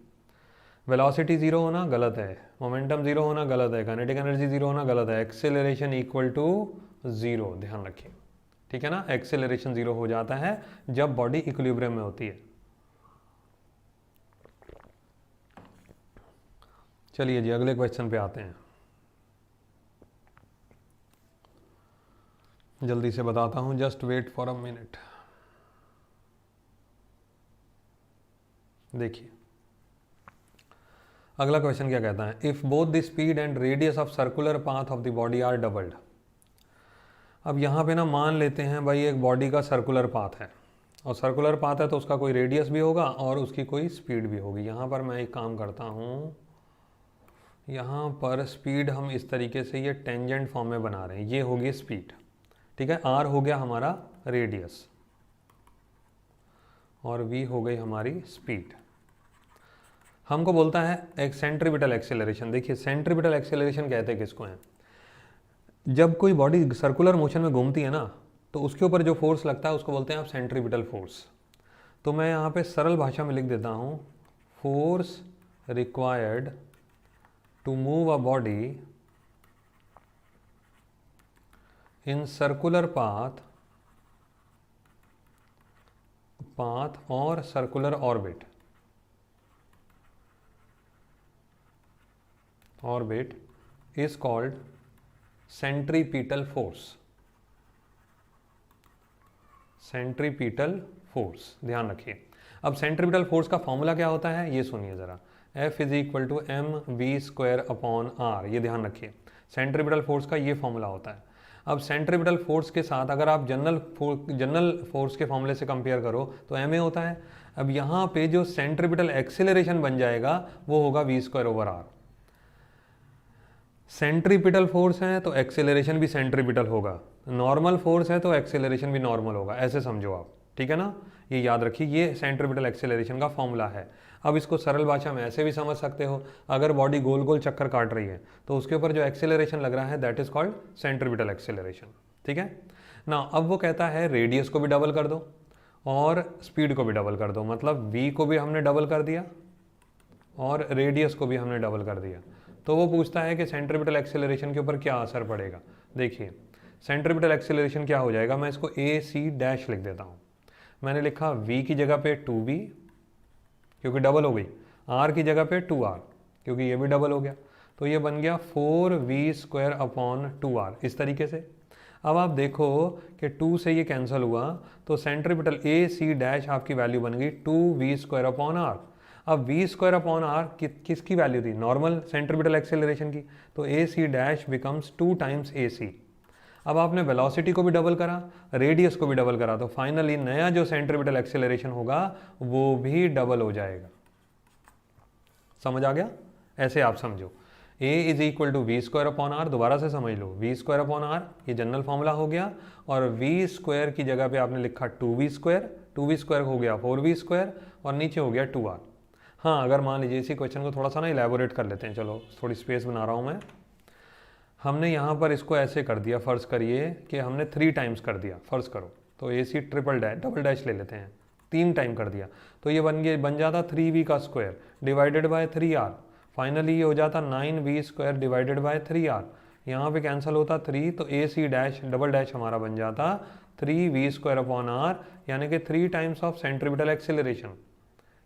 Velocity zero होना गलत है, मोमेंटम जीरो होना गलत है, काइनेटिक एनर्जी जीरो होना गलत है, एक्सेलरेशन इक्वल टू जीरो, ध्यान रखिए, ठीक है ना। एक्सेलरेशन जीरो हो जाता है जब बॉडी इक्विलिब्रियम में होती है। चलिए जी अगले क्वेश्चन पे आते हैं, जल्दी से बताता हूं, just wait for a minute. देखिए अगला क्वेश्चन क्या कहता है, if both the speed and radius of circular path of the body are doubled. अब यहाँ पे ना मान लेते हैं भाई एक बॉडी का सर्कुलर पाथ है, और सर्कुलर पाथ है तो उसका कोई रेडियस भी होगा और उसकी कोई स्पीड भी होगी। यहाँ पर मैं एक काम करता हूँ, यहाँ पर स्पीड हम इस तरीके से ये टेंजेंट फॉर्म में बना रहे हैं, ये होगी स्पीड, ठीक है। आर हो गया हमारा रेडियस और वी हो गई हमारी स्पीड। हमको बोलता है एक सेंट्रीपिटल एक्सेलरेशन। देखिए सेंट्रीपिटल एक्सेलरेशन कहते हैं किसको है, जब कोई बॉडी सर्कुलर मोशन में घूमती है ना तो उसके ऊपर जो फोर्स लगता है उसको बोलते हैं आप सेंट्रीपिटल फोर्स। तो मैं यहाँ पे सरल भाषा में लिख देता हूँ, force required to move a body in circular path or circular orbit is called centripetal force। Centripetal force, ध्यान रखिए। अब सेंट्रीपिटल फोर्स का फॉर्मूला क्या होता है ये सुनिए जरा, F is equal to M V square upon R, ये ध्यान रखिए। सेंट्रीपिटल फोर्स का ये फॉर्मूला होता है। अब सेंट्रीपिटल फोर्स के साथ अगर आप जनरल फोर्स के फॉर्मूले से कंपेयर करो तो एम ए होता है। अब यहाँ पे जो सेंट्रीपिटल एक्सेलरेशन बन जाएगा वो होगा V square over R. Centripetal force है तो एक्सेलरेशन भी सेंट्रीपिटल होगा, नॉर्मल फोर्स है तो एक्सेलरेशन भी नॉर्मल होगा, ऐसे समझो आप, ठीक है ना। ये याद रखिए, ये सेंट्रीपिटल एक्सेलरेशन का फॉर्मूला है। अब इसको सरल भाषा में ऐसे भी समझ सकते हो, अगर बॉडी गोल गोल चक्कर काट रही है तो उसके ऊपर जो एक्सेलरेशन लग रहा है that is called centripetal acceleration, ठीक है ना। अब वो कहता है रेडियस को भी डबल कर दो और स्पीड को भी डबल कर दो, मतलब v को भी हमने डबल कर दिया और रेडियस को भी हमने डबल कर दिया। तो वो पूछता है कि सेंट्रीपिटल एक्सेलरेशन के ऊपर क्या असर पड़ेगा। देखिए सेंट्रीपिटल एक्सेलरेशन क्या हो जाएगा, मैं इसको ए सी डैश लिख देता हूँ। मैंने लिखा v की जगह पे 2v क्योंकि डबल हो गई, r की जगह पे 2r क्योंकि ये भी डबल हो गया, तो ये बन गया 4v स्क्वायर अपॉन 2r इस तरीके से। अब आप देखो कि 2 से ये कैंसिल हुआ तो सेंट्रीपिटल ए सी डैश आपकी वैल्यू बन गई 2v स्क्वायर अपॉन आर। अब v स्क्वायर अपॉन आर किसकी वैल्यू थी, नॉर्मल सेंट्रीपिटल एक्सेलरेशन की, तो ए सी डैश बिकम्स 2 टाइम्स ए सी। अब आपने वेलोसिटी को भी डबल करा, रेडियस को भी डबल करा, तो फाइनली नया जो सेंट्रीपिटल एक्सेलरेशन होगा वो भी डबल हो जाएगा। समझ आ गया, ऐसे आप समझो a is equal to V square upon R, दोबारा से समझ लो वी स्क्वायर अपॉन आर ये जनरल फॉर्मूला हो गया, और वी स्क्वायर की जगह पे आपने लिखा 2v स्क्वायर हो गया 4v स्क्वायर और नीचे हो गया 2r। हाँ अगर मान लीजिए इसी क्वेश्चन को थोड़ा सा ना इलेबोरेट कर लेते हैं, चलो थोड़ी स्पेस बना रहा हूँ मैं। हमने यहाँ पर इसको ऐसे कर दिया, फ़र्ज़ करिए कि हमने 3 टाइम्स कर दिया, फ़र्ज़ करो, तो ए सी डबल डैश ले लेते हैं, 3 टाइम कर दिया तो ये बन जाता 3v का square divided bye 3r। Finally ये हो जाता 9v square divided bye 3r। यहाँ पे कैंसिल होता 3 तो ए सी डैश डबल डैश हमारा बन जाता 3v स्क्वायर अपॉन आर, यानी कि 3 टाइम्स ऑफ सेंट्रीपिटल एक्सेलरेशन,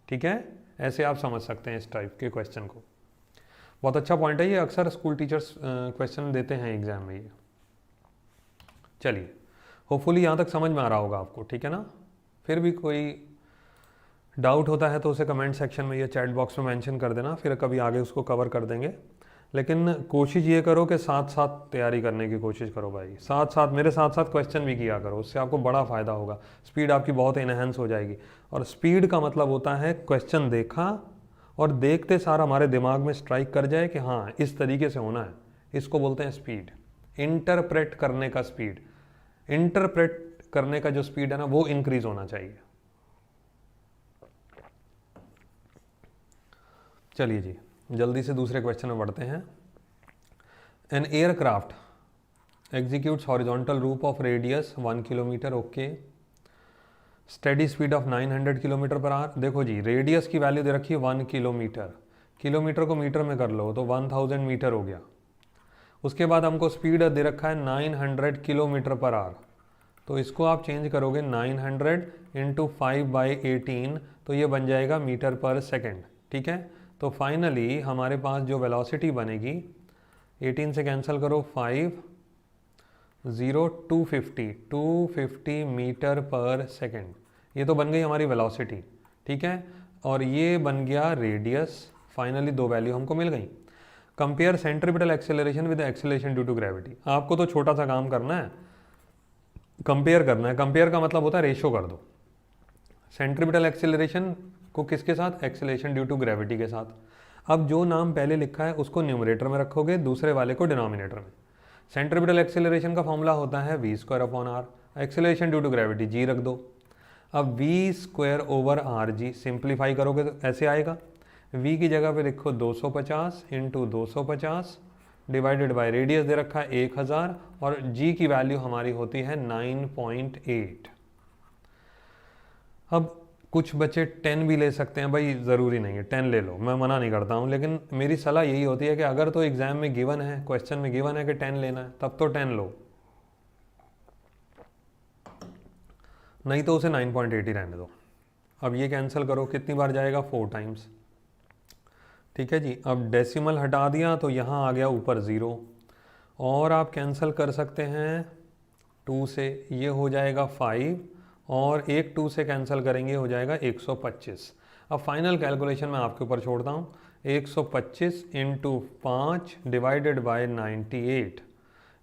ठीक है। ऐसे आप समझ सकते हैं इस टाइप के क्वेश्चन को। बहुत अच्छा पॉइंट है ये, अक्सर स्कूल टीचर्स क्वेश्चन देते हैं एग्जाम में ये। चलिए होपफुली यहाँ तक समझ में आ रहा होगा आपको, ठीक है ना। फिर भी कोई डाउट होता है तो उसे कमेंट सेक्शन में या चैट बॉक्स में मेंशन कर देना, फिर कभी आगे उसको कवर कर देंगे। लेकिन कोशिश ये करो कि साथ साथ तैयारी करने की कोशिश करो भाई, साथ साथ मेरे साथ साथ क्वेश्चन भी किया करो, उससे आपको बड़ा फ़ायदा होगा, स्पीड आपकी बहुत इनहेंस हो जाएगी। और स्पीड का मतलब होता है क्वेश्चन देखा और देखते सार हमारे दिमाग में स्ट्राइक कर जाए कि हाँ इस तरीके से होना है, इसको बोलते हैं स्पीड। इंटरप्रेट करने का स्पीड, इंटरप्रेट करने का जो स्पीड है ना वो इंक्रीज होना चाहिए, चलिए जी जल्दी से दूसरे क्वेश्चन में बढ़ते हैं। एन एयरक्राफ्ट एग्जीक्यूट्स हॉरिजॉन्टल रूप of radius 1 kilometre, okay, steady speed of 900 kilometre per hour. देखो जी रेडियस की वैल्यू दे रखी है 1 किलोमीटर, किलोमीटर को मीटर में कर लो तो 1000 मीटर हो गया। उसके बाद हमको स्पीड दे रखा है 900 किलोमीटर पर आवर, तो इसको आप चेंज करोगे 900 इंटू 5/18 तो ये बन जाएगा मीटर पर सेकेंड, ठीक है। तो फाइनली हमारे पास जो वेलोसिटी बनेगी 18 से कैंसिल करो 250 मीटर पर सेकेंड, ये तो बन गई हमारी वेलोसिटी, ठीक है। और ये बन गया रेडियस, फाइनली दो वैल्यू हमको मिल गई। Compare centripetal acceleration with acceleration due to gravity. आपको तो छोटा सा काम करना है, कंपेयर करना है। कंपेयर का मतलब होता है रेशो कर दो सेंट्रीपिटल एक्सेलरेशन को किसके साथ, एक्सेलरेशन ड्यू टू ग्रेविटी के साथ। अब जो नाम पहले लिखा है उसको न्यूमरेटर में रखोगे, दूसरे वाले को डिनोमिनेटर में। सेंट्रीपिटल एक्सेलरेशन का फॉर्मूला होता है v²/r, acceleration due to gravity g रख दो। अब v²/rg सिंप्लीफाई करोगे तो ऐसे आएगा, v की जगह पे लिखो 250 इंटू 250 डिवाइडेड बाय रेडियस दे रखा है 1000 और g की वैल्यू हमारी होती है 9.8। अब कुछ बच्चे 10 भी ले सकते हैं, भाई ज़रूरी नहीं है 10 ले लो, मैं मना नहीं करता हूँ, लेकिन मेरी सलाह यही होती है कि अगर तो एग्ज़ाम में गिवन है, क्वेश्चन में गिवन है कि 10 लेना है तब तो 10 लो, नहीं तो उसे 9.8 ही रहने दो। अब ये कैंसिल करो, कितनी बार जाएगा 4 टाइम्स, ठीक है जी। अब डेसिमल हटा दिया तो यहाँ आ गया ऊपर 0 और आप कैंसिल कर सकते हैं 2 से, ये हो जाएगा 5 और एक 2 से कैंसिल करेंगे हो जाएगा 125। अब फाइनल कैलकुलेशन मैं आपके ऊपर छोड़ता हूँ, 125 into 5 divided by 98,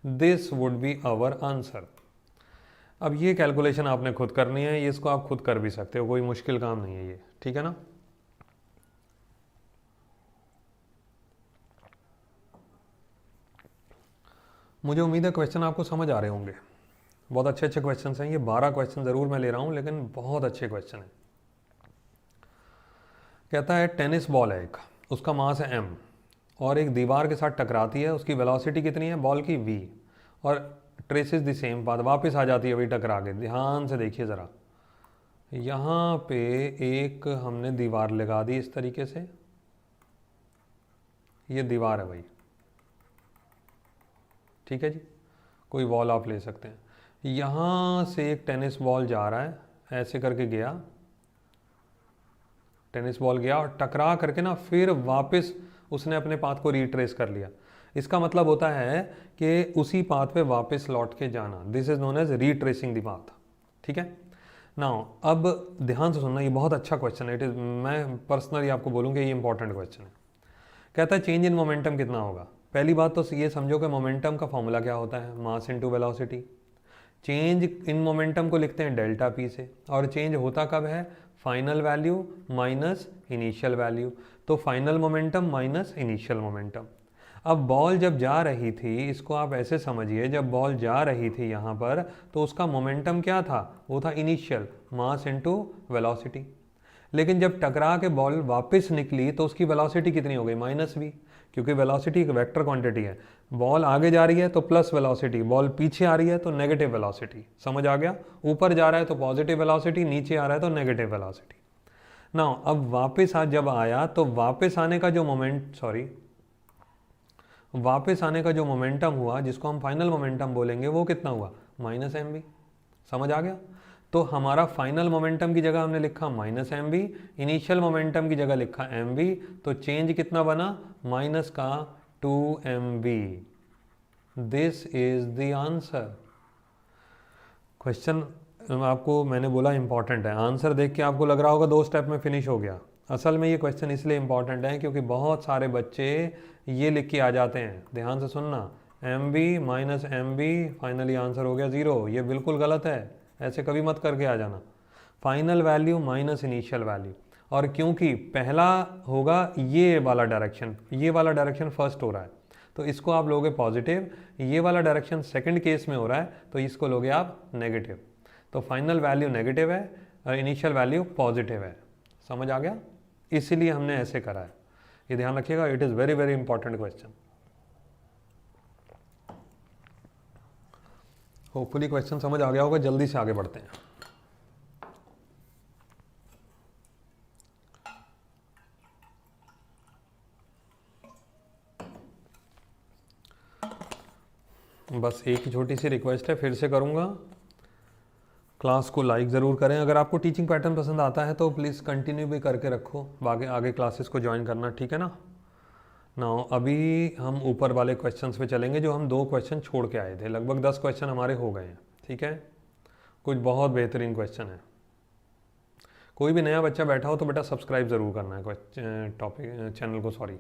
this would be our answer. अब ये कैलकुलेशन आपने खुद करनी है, ये इसको आप खुद कर भी सकते हो, कोई मुश्किल काम नहीं है ये, ठीक है ना। मुझे उम्मीद है क्वेश्चन आपको समझ आ रहे होंगे, बहुत अच्छे अच्छे क्वेश्चन हैं ये। 12 क्वेश्चन ज़रूर मैं ले रहा हूँ लेकिन बहुत अच्छे क्वेश्चन हैं। कहता है टेनिस बॉल है एक, उसका मास है m और एक दीवार के साथ टकराती है, उसकी वेलोसिटी कितनी है बॉल की v और ट्रेसेस द सेम पाथ, वापस आ जाती है वही टकरा के। ध्यान से देखिए ज़रा, यहाँ पे एक हमने दीवार लगा दी इस तरीके से, ये दीवार है भाई, ठीक है जी, कोई वॉल आप ले सकते हैं। यहाँ से एक टेनिस बॉल जा रहा है, ऐसे करके गया, टेनिस बॉल गया और टकरा करके ना फिर वापस उसने अपने पाथ को रिट्रेस कर लिया। इसका मतलब होता है कि उसी पाथ पे वापस लौट के जाना, this is known as retracing the path, ठीक है। नाउ अब ध्यान से सुनना, ये बहुत अच्छा क्वेश्चन है, इट इज, मैं पर्सनली आपको बोलूँगा ये इंपॉर्टेंट क्वेश्चन है। कहता है चेंज इन मोमेंटम कितना होगा। पहली बात तो ये समझो कि मोमेंटम का फॉर्मूला क्या होता है, mass into velocity. Change in momentum को लिखते हैं डेल्टा पी से, और चेंज होता कब है, final value minus initial value, तो final momentum minus initial momentum. अब बॉल जब जा रही थी, इसको आप ऐसे समझिए, जब बॉल जा रही थी यहाँ पर तो उसका मोमेंटम क्या था, वो था इनिशियल, मास इनटू वेलोसिटी। लेकिन जब टकरा के बॉल वापस निकली तो उसकी वेलोसिटी कितनी हो गई, माइनस v, क्योंकि वेलोसिटी एक वेक्टर क्वांटिटी है। बॉल आगे जा रही है तो प्लस वेलोसिटी, बॉल पीछे आ रही है तो नेगेटिव वेलोसिटी, समझ आ गया। ऊपर जा रहा है तो पॉजिटिव वेलोसिटी, नीचे आ रहा है तो नेगेटिव वेलोसिटी। नाउ अब वापस जब आया तो वापस आने का जो वापस आने का जो मोमेंटम हुआ, जिसको हम फाइनल मोमेंटम बोलेंगे, वो कितना हुआ, माइनस mv, समझ आ गया। तो हमारा फाइनल मोमेंटम की जगह हमने लिखा माइनस mv, इनिशियल मोमेंटम की जगह लिखा mv, तो चेंज कितना बना, माइनस का 2mv। This is the answer. Question आपको मैंने बोला इंपॉर्टेंट है, आंसर देख के आपको लग रहा होगा 2 स्टेप में फिनिश हो गया। असल में ये क्वेश्चन इसलिए इंपॉर्टेंट है क्योंकि बहुत सारे बच्चे ये लिख के आ जाते हैं, ध्यान से सुनना, mv minus mv, finally answer हो गया 0। ये बिल्कुल गलत है, ऐसे कभी मत करके आ जाना। Final value minus initial value, और क्योंकि पहला होगा ये वाला डायरेक्शन, ये वाला डायरेक्शन फर्स्ट हो रहा है तो इसको आप लोगे पॉजिटिव, ये वाला डायरेक्शन सेकंड केस में हो रहा है तो इसको लोगे आप नेगेटिव। तो फाइनल वैल्यू नेगेटिव है और इनिशियल वैल्यू पॉजिटिव है, समझ आ गया। इसीलिए हमने ऐसे करा है, ये ध्यान रखिएगा, it is very very important question. Hopefully question समझ आ गया होगा। जल्दी से आगे बढ़ते हैं। बस एक ही छोटी सी रिक्वेस्ट है, फिर से करूँगा, क्लास को लाइक ज़रूर करें। अगर आपको टीचिंग पैटर्न पसंद आता है तो प्लीज़ कंटिन्यू भी करके रखो, आगे आगे क्लासेस को ज्वाइन करना, ठीक है ना। नाउ अभी हम ऊपर वाले क्वेश्चंस पे चलेंगे, जो हम 2 क्वेश्चन छोड़ के आए थे। लगभग 10 क्वेश्चन हमारे हो गए हैं, ठीक है। कुछ बहुत बेहतरीन क्वेश्चन है। कोई भी नया बच्चा बैठा हो तो बेटा सब्सक्राइब ज़रूर करना है टॉपिक चैनल को, सॉरी।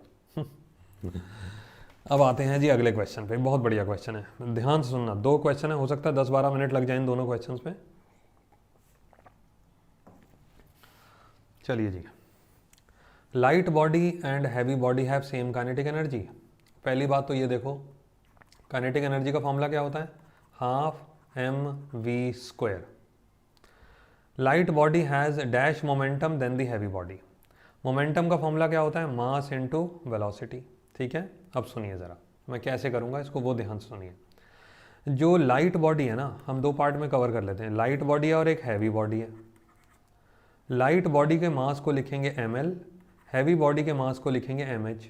अब आते हैं जी अगले क्वेश्चन पे। बहुत बढ़िया क्वेश्चन है, ध्यान से सुनना। 2 क्वेश्चन है, हो सकता है 10-12 मिनट लग जाए इन दोनों क्वेश्चन पे। चलिए जी। Light body and heavy body have same kinetic energy. पहली बात तो ये देखो, काइनेटिक एनर्जी का फॉर्मूला क्या होता है, half mv²। Light body has dash momentum than the heavy body. Momentum का फॉर्मूला क्या होता है, मास इनटू वेलोसिटी, ठीक है। अब सुनिए ज़रा, मैं कैसे करूँगा इसको, वो ध्यान से सुनिए। जो लाइट बॉडी है ना, हम 2 पार्ट में कवर कर लेते हैं। लाइट बॉडी है और एक हैवी बॉडी है। लाइट बॉडी के मास को लिखेंगे ml, हैवी बॉडी के मास को लिखेंगे mh।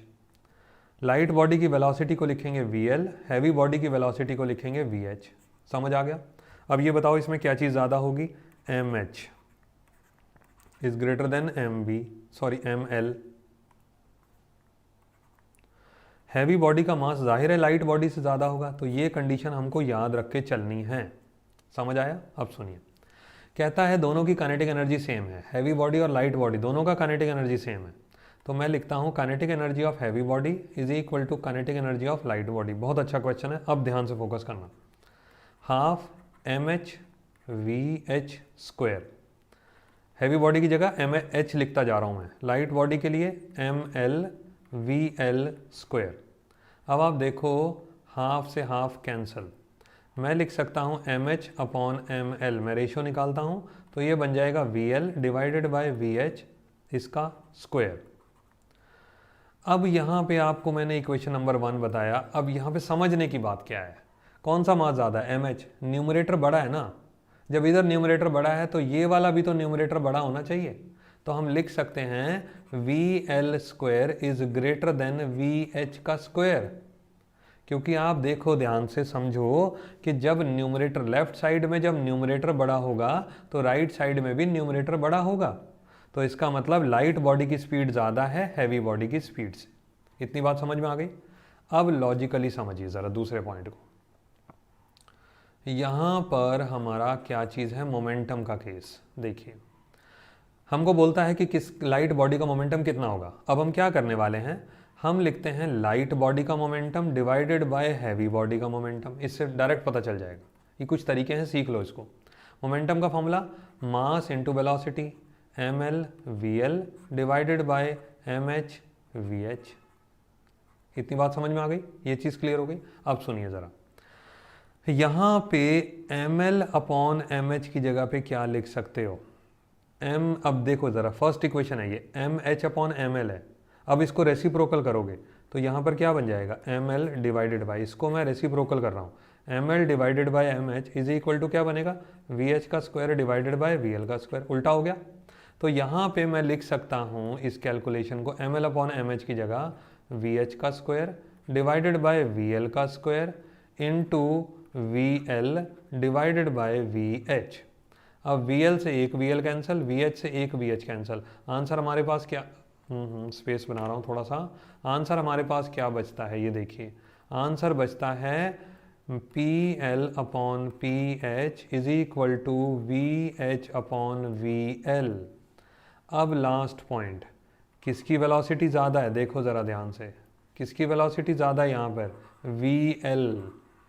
लाइट बॉडी की वेलोसिटी को लिखेंगे vl, हैवी बॉडी की वेलोसिटी को लिखेंगे vh। समझ आ गया। अब ये बताओ इसमें क्या चीज़ ज़्यादा होगी, mh is greater than ml। Heavy body का मास जाहिर है लाइट बॉडी से ज़्यादा होगा, तो ये कंडीशन हमको याद रख के चलनी है। समझ आया। अब सुनिए, कहता है दोनों की काइनेटिक एनर्जी सेम है, हैवी बॉडी और लाइट बॉडी दोनों का काइनेटिक एनर्जी सेम है। तो मैं लिखता हूँ kinetic energy of heavy body is equal to kinetic energy of light body. बहुत अच्छा क्वेश्चन है, अब ध्यान से फोकस करना। Half mh/v/h²। हैवी बॉडी की जगह mh लिखता जा रहा हूँ मैं, लाइट बॉडी के लिए ml/v/l²। अब आप देखो, हाफ से हाफ कैंसल, मैं लिख सकता हूँ mh/ml। मैं रेशियो निकालता हूँ तो ये बन जाएगा vl डिवाइडेड बाय vh, इसका स्क्वायर। अब यहाँ पे आपको मैंने इक्वेशन नंबर 1 बताया। अब यहाँ पे समझने की बात क्या है, कौन सा मास ज़्यादा है, mh। न्यूमरेटर बड़ा है ना, जब इधर न्यूमरेटर बड़ा है तो ये वाला भी तो न्यूमरेटर बड़ा होना चाहिए। तो हम लिख सकते हैं vl² is greater than vh का स्क्वायर। क्योंकि आप देखो, ध्यान से समझो कि जब न्यूमरेटर लेफ्ट साइड में जब न्यूमरेटर बड़ा होगा तो राइट साइड में भी न्यूमरेटर बड़ा होगा। तो इसका मतलब लाइट बॉडी की स्पीड ज़्यादा है हैवी बॉडी की स्पीड से। इतनी बात समझ में आ गई। अब लॉजिकली समझिए ज़रा दूसरे पॉइंट को। यहाँ पर हमारा क्या चीज़ है, मोमेंटम का केस। देखिए, हमको बोलता है कि किस लाइट बॉडी का मोमेंटम कितना होगा। अब हम क्या करने वाले हैं, हम लिखते हैं लाइट बॉडी का momentum divided by heavy body का मोमेंटम। इससे डायरेक्ट पता चल जाएगा। ये कुछ तरीके हैं, सीख लो इसको। मोमेंटम का formula mass into velocity ml/vl divided by mh/vh। इतनी बात समझ में आ गई, ये चीज़ क्लियर हो गई। अब सुनिए ज़रा, यहाँ पे ml/mh की जगह पे क्या लिख सकते हो, अब देखो ज़रा, फर्स्ट इक्वेशन है ये, mh/ml है। अब इसको रेसिप्रोकल करोगे तो यहाँ पर क्या बन जाएगा, ml डिवाइडेड बाई, इसको मैं रेसिप्रोकल कर रहा हूँ, ml divided by mh is equal to क्या बनेगा, vh का स्क्वायर डिवाइडेड बाय vl का स्क्वायर। उल्टा हो गया। तो यहाँ पे मैं लिख सकता हूँ इस कैलकुलेशन को ml/mh की जगह vh का स्क्वायर डिवाइडेड बाय vl का square into vl divided by vh। अब vl से एक vl कैंसिल, vh से एक vh कैंसिल। आंसर हमारे पास क्या, स्पेस बना रहा हूँ थोड़ा सा। आंसर हमारे पास क्या बचता है, ये देखिए, आंसर बचता है PL/PH is equal to VH/VL। अब लास्ट पॉइंट, किसकी वेलोसिटी ज़्यादा है, देखो ज़रा ध्यान से, किसकी वेलोसिटी ज़्यादा है यहाँ पर, VL।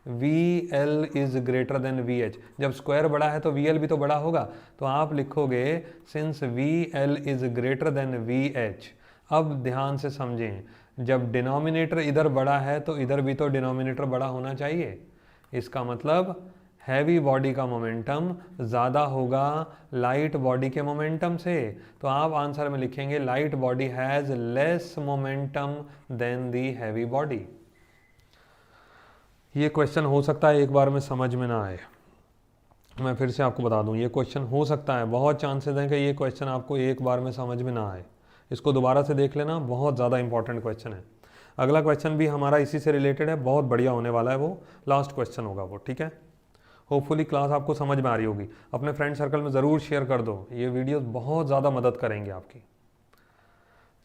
VL is greater than VH। जब स्क्वायर बड़ा है तो VL भी तो बड़ा होगा। तो आप लिखोगे since VL is greater than VH। अब ध्यान से समझें, जब डिनोमिनेटर इधर बड़ा है तो इधर भी तो डिनोमिनेटर बड़ा होना चाहिए। इसका मतलब हैवी बॉडी का मोमेंटम ज़्यादा होगा लाइट बॉडी के मोमेंटम से, तो आप आंसर में लिखेंगे light body has less momentum than the heavy body. ये क्वेश्चन हो सकता है एक बार में समझ में ना आए, मैं फिर से आपको बता दूं, ये क्वेश्चन हो सकता है, बहुत चांसेस हैं कि ये क्वेश्चन आपको एक बार में समझ में ना आए, इसको दोबारा से देख लेना, बहुत ज़्यादा इंपॉर्टेंट क्वेश्चन है। अगला क्वेश्चन भी हमारा इसी से रिलेटेड है, बहुत बढ़िया होने वाला है, वो लास्ट क्वेश्चन होगा वो, ठीक है। होपफुली क्लास आपको समझ में आ रही होगी, अपने फ्रेंड सर्कल में ज़रूर शेयर कर दो, ये वीडियोस बहुत ज़्यादा मदद करेंगे आपकी।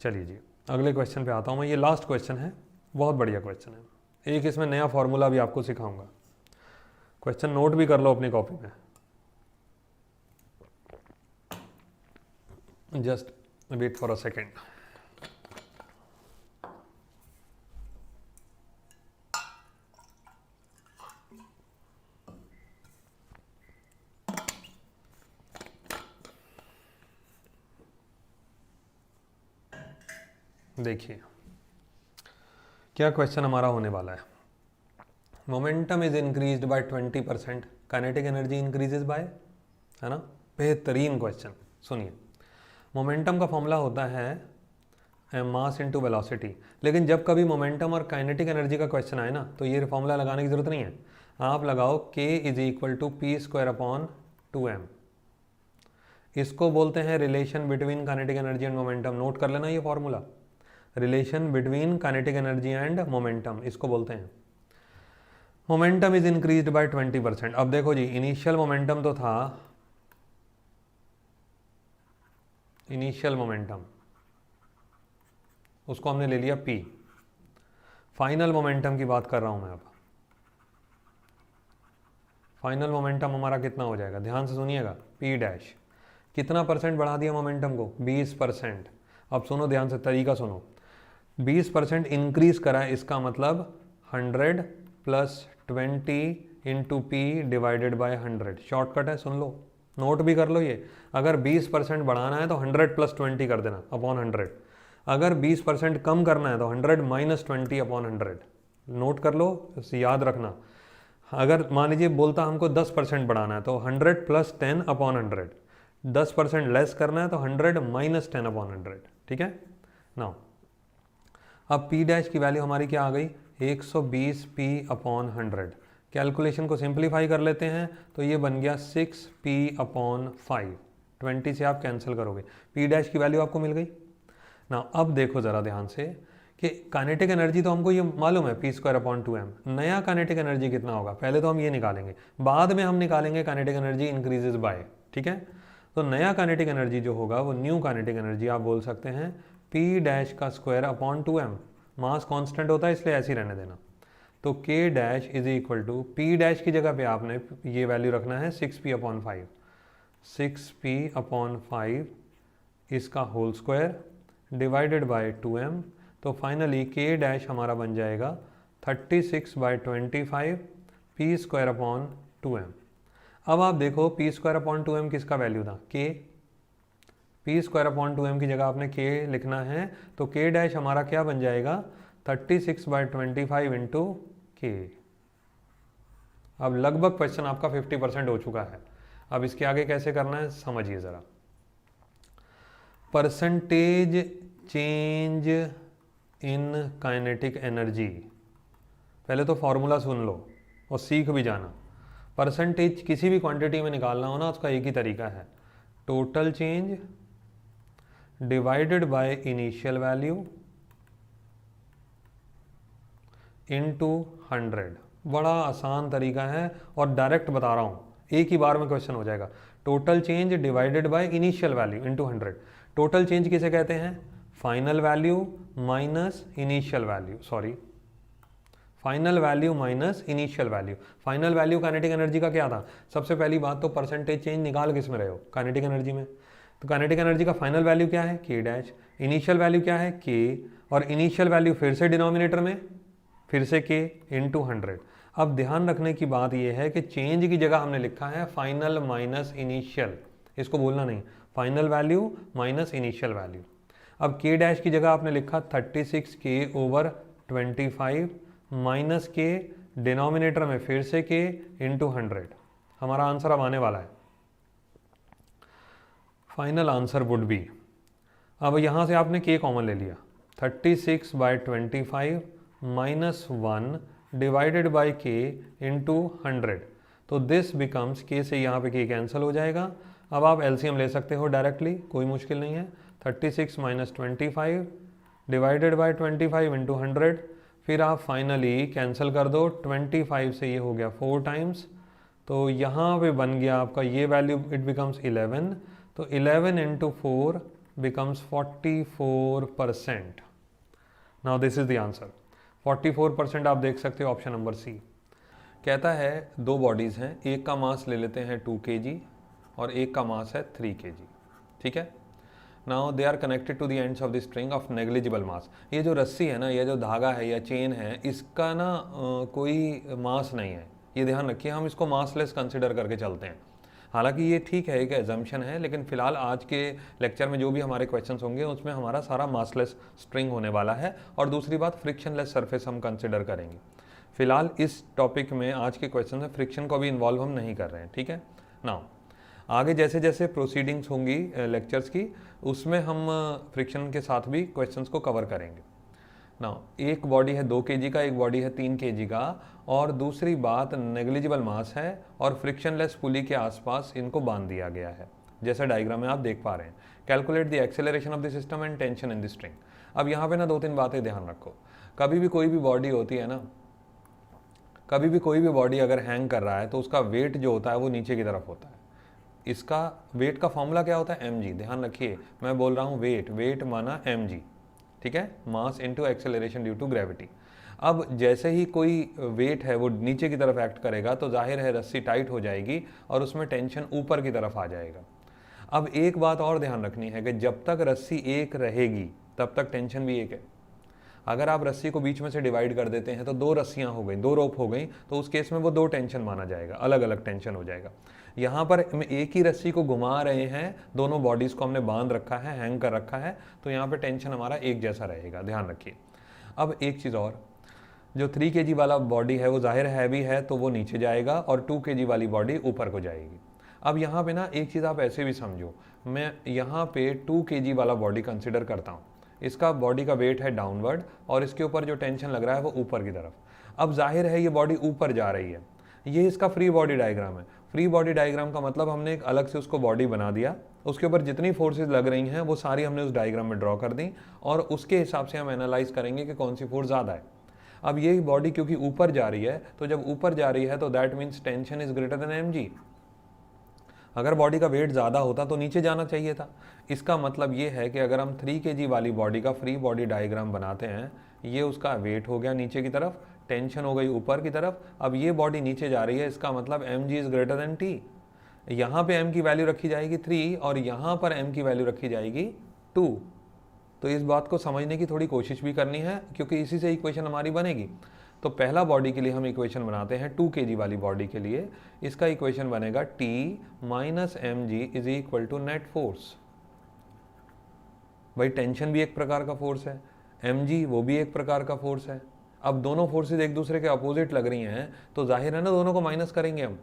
चलिए जी, अगले क्वेश्चन पे आता हूँ मैं, ये लास्ट क्वेश्चन है, बहुत बढ़िया क्वेश्चन है, एक इसमें नया फॉर्मूला भी आपको सिखाऊंगा, क्वेश्चन नोट भी कर लो अपनी कॉपी में, just wait for a second. देखिए क्या क्वेश्चन हमारा होने वाला है, momentum is increased by 20%, kinetic energy increases by, है ना, बेहतरीन क्वेश्चन। सुनिए, मोमेंटम का फॉर्मूला होता है मास इनटू वेलोसिटी, लेकिन जब कभी मोमेंटम और काइनेटिक एनर्जी का क्वेश्चन आए ना, तो ये फॉर्मूला लगाने की जरूरत नहीं है, आप लगाओ k is equal to P square upon 2m, इसको बोलते हैं relation between kinetic energy and momentum. Note कर लेना ये formula, relation between kinetic energy and momentum, इसको बोलते हैं। Momentum is increased by 20%। अब देखो जी, इनिशियल मोमेंटम तो था, इनिशियल मोमेंटम उसको हमने ले लिया p, फाइनल मोमेंटम की बात कर रहा हूं मैं अब। फाइनल मोमेंटम हमारा कितना हो जाएगा, ध्यान से सुनिएगा, p डैश, कितना परसेंट बढ़ा दिया मोमेंटम को, 20%। अब सुनो ध्यान से, तरीका सुनो, 20% इंक्रीज करा है, इसका मतलब 100 plus 20 into P divided by 100, shortcut है, सुन लो, नोट भी कर लो ये। अगर 20% बढ़ाना है तो 100 प्लस 20 कर देना अपॉन 100, अगर 20% कम करना है तो 100 माइनस 20 अपॉन 100, नोट कर लो, याद रखना। अगर मान लीजिए बोलता हमको 10% बढ़ाना है तो 100 प्लस 10 अपॉन 100, 10% लेस करना है तो 100 माइनस 10 अपॉन 100, ठीक है ना। अब p डैश की वैल्यू हमारी क्या आ गई, 120 p अपॉन 100, कैलकुलेशन को सिंप्लीफाई कर लेते हैं तो ये बन गया 6p अपॉन 5, 20 से आप कैंसिल करोगे, p डैश की वैल्यू आपको मिल गई ना। अब देखो ज़रा ध्यान से कि काइनेटिक एनर्जी तो हमको ये मालूम है, p स्क्वायर अपॉन 2m, नया काइनेटिक एनर्जी कितना होगा, पहले तो हम ये निकालेंगे, बाद में हम निकालेंगे काइनेटिक एनर्जी इंक्रीजेज बाय, ठीक है। तो नया काइनेटिक एनर्जी जो होगा वो न्यू काइनेटिक एनर्जी आप बोल सकते हैं p डैश का square upon 2m, mass constant होता है इसलिए ऐसे ही रहने देना, तो k dash is equal to, p dash की जगह पे आपने ये वैल्यू रखना है 6p अपॉन 5, 6p अपॉन 5 इसका whole square divided bye 2m, तो फाइनली k डैश हमारा बन जाएगा 36/25 p स्क्वायर अपॉन 2m। अब आप देखो p स्क्वायर अपॉन 2m किसका वैल्यू था, k, p square upon 2m की जगह आपने k लिखना है, तो k डैश हमारा क्या बन जाएगा, 36/25 इंटू k। अब लगभग क्वेश्चन आपका 50% हो चुका है, अब इसके आगे कैसे करना है समझिए ज़रा। Percentage change in kinetic energy, पहले तो फॉर्मूला सुन लो और सीख भी जाना। परसेंटेज किसी भी क्वांटिटी में निकालना हो ना, उसका एक ही तरीका है, total change divided by initial value into 100, बड़ा आसान तरीका है और डायरेक्ट बता रहा हूँ, एक ही बार में क्वेश्चन हो जाएगा। Total change divided by initial value into 100, total change किसे कहते हैं, final value minus initial value, sorry final value minus initial value. Final value kinetic energy का क्या था, सबसे पहली बात तो परसेंटेज चेंज निकाल किस में रहे हो, काइनेटिक एनर्जी में, तो काइनेटिक एनर्जी का फाइनल वैल्यू क्या है, k डैश, इनिशियल वैल्यू क्या है k, और इनिशियल वैल्यू फिर से डिनोमिनेटर में फिर से k इंटू 100। अब ध्यान रखने की बात यह है कि चेंज की जगह हमने लिखा है फाइनल माइनस इनिशियल, इसको भूलना नहीं, final value minus initial value. अब k डैश की जगह आपने लिखा 36k over 25 minus k, denominator में फिर से k इंटू 100, हमारा आंसर अब आने वाला है। फाइनल आंसर वुड बी, अब यहाँ से आपने k कॉमन ले लिया, 36/25 minus 1 divided by k into 100, तो दिस बिकम्स, k से यहाँ पे k कैंसिल हो जाएगा। अब आप एलसीएम ले सकते हो डायरेक्टली, कोई मुश्किल नहीं है। 36 माइनस 25 डिवाइडेड बाई 25 इंटू 100, फिर आप फाइनली कैंसिल कर दो, 25 से ये हो गया 4 टाइम्स, तो यहाँ पे बन गया आपका ये वैल्यू, इट बिकम्स 11, तो 11 into 4 becomes 44%. Now this is the answer. 44% आप देख सकते हो ऑप्शन नंबर सी। कहता है दो बॉडीज़ हैं, एक का मास ले लेते हैं 2 kg और एक का मास है 3 kg, ठीक है। Now they are connected to the ends of the string of negligible mass. ये जो रस्सी है ना, ये जो धागा है या चेन है, इसका ना कोई मास नहीं है, ये ध्यान रखिए, हम इसको मासलेस कंसिडर करके चलते हैं। हालांकि ये ठीक है, एक एजम्पशन है, लेकिन फिलहाल आज के लेक्चर में जो भी हमारे क्वेश्चंस होंगे उसमें हमारा सारा मासलेस स्ट्रिंग होने वाला है। और दूसरी बात, फ्रिक्शनलेस सरफेस हम कंसिडर करेंगे। फिलहाल इस टॉपिक में आज के क्वेश्चन में फ्रिक्शन को अभी इन्वॉल्व हम नहीं कर रहे हैं, ठीक है। नाउ आगे जैसे जैसे प्रोसीडिंग्स होंगी लेक्चर्स की, उसमें हम फ्रिक्शन के साथ भी क्वेश्चंस को कवर करेंगे। नाउ एक बॉडी है 2 kg का, एक बॉडी है 3 kg का, और दूसरी बात नेग्लिजिबल मास है और फ्रिक्शनलेस पुली के आसपास इनको बांध दिया गया है, जैसा डायग्राम में आप देख पा रहे हैं। Calculate the acceleration of the system and tension in the string. अब यहाँ पे ना 2-3 बातें ध्यान रखो। कभी भी कोई भी बॉडी होती है ना, कभी भी कोई भी बॉडी अगर हैंग कर रहा है तो उसका वेट जो होता है वो नीचे की तरफ होता है। इसका वेट का फॉर्मूला क्या होता है, mg। ध्यान रखिए, मैं बोल रहा हूँ वेट, वेट माना mg, ठीक है, mass into acceleration due to gravity. अब जैसे ही कोई वेट है वो नीचे की तरफ एक्ट करेगा तो जाहिर है रस्सी टाइट हो जाएगी और उसमें टेंशन ऊपर की तरफ आ जाएगा। अब एक बात और ध्यान रखनी है कि जब तक रस्सी एक रहेगी तब तक टेंशन भी एक है। अगर आप रस्सी को बीच में से डिवाइड कर देते हैं तो 2 रस्सियां हो गई, 2 रोप हो गई, तो उस केस में वो 2 टेंशन माना जाएगा, अलग अलग टेंशन हो जाएगा। यहाँ पर हम एक ही रस्सी को घुमा रहे हैं, दोनों बॉडीज़ को हमने बांध रखा है, हैंग कर रखा है, तो यहाँ पे टेंशन हमारा एक जैसा रहेगा, ध्यान रखिए। अब एक चीज़ और, जो 3 kg वाला बॉडी है वो जाहिर हैवी है तो वो नीचे जाएगा और 2 kg वाली बॉडी ऊपर को जाएगी। अब यहाँ पे ना एक चीज़ आप ऐसे भी समझो, मैं यहाँ पे 2 kg वाला बॉडी कंसिडर करता हूँ, इसका बॉडी का वेट है डाउनवर्ड और इसके ऊपर जो टेंशन लग रहा है वो ऊपर की तरफ। अब जाहिर है ये बॉडी ऊपर जा रही है, ये इसका फ्री बॉडी डायग्राम है। फ्री बॉडी डायग्राम का मतलब हमने एक अलग से उसको बॉडी बना दिया, उसके ऊपर जितनी फोर्सेस लग रही हैं वो सारी हमने उस डायग्राम में ड्रॉ कर दी और उसके हिसाब से हम एनालाइज करेंगे कि कौन सी फोर्स ज़्यादा है। अब ये बॉडी क्योंकि ऊपर जा रही है, तो जब ऊपर जा रही है तो that means tension is greater than mg। अगर बॉडी का वेट ज़्यादा होता तो नीचे जाना चाहिए था। इसका मतलब ये है कि अगर हम 3 kg वाली बॉडी का फ्री बॉडी डायग्राम बनाते हैं, ये उसका वेट हो गया नीचे की तरफ, टेंशन हो गई ऊपर की तरफ। अब ये बॉडी नीचे जा रही है, इसका मतलब mg is greater than t। यहाँ पे m की वैल्यू रखी जाएगी 3 और यहाँ पर m की वैल्यू रखी जाएगी 2। तो इस बात को समझने की थोड़ी कोशिश भी करनी है क्योंकि इसी से इक्वेशन हमारी बनेगी। तो पहला बॉडी के लिए हम इक्वेशन बनाते हैं 2 kg वाली बॉडी के लिए, इसका इक्वेशन बनेगा T minus mg is equal to net force. भाई टेंशन भी एक प्रकार का फोर्स है, mg वो भी एक प्रकार का फोर्स है। अब दोनों फोर्सेज एक दूसरे के अपोजिट लग रही हैं तो जाहिर है ना दोनों को माइनस करेंगे हम।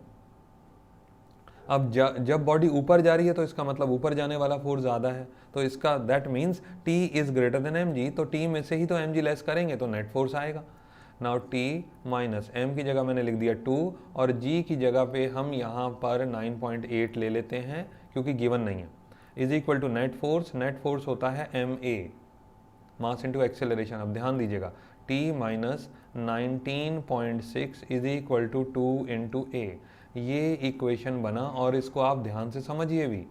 अब जब बॉडी ऊपर जा रही है तो इसका मतलब ऊपर जाने वाला फोर्स ज़्यादा है, तो इसका that means T is greater than mg, तो T में से ही तो mg लेस करेंगे तो नेट फोर्स आएगा। नाउ T माइनस m की जगह मैंने लिख दिया 2 और g की जगह पे हम यहाँ पर 9.8 ले लेते हैं क्योंकि गिवन नहीं है, is equal to net force. Net force होता है ma, मास इंटू एक्सेलरेशन। अब ध्यान दीजिएगा, T minus 19.6 is equal to 2 into a, ये इक्वेशन बना और इसको आप ध्यान से समझिए भी।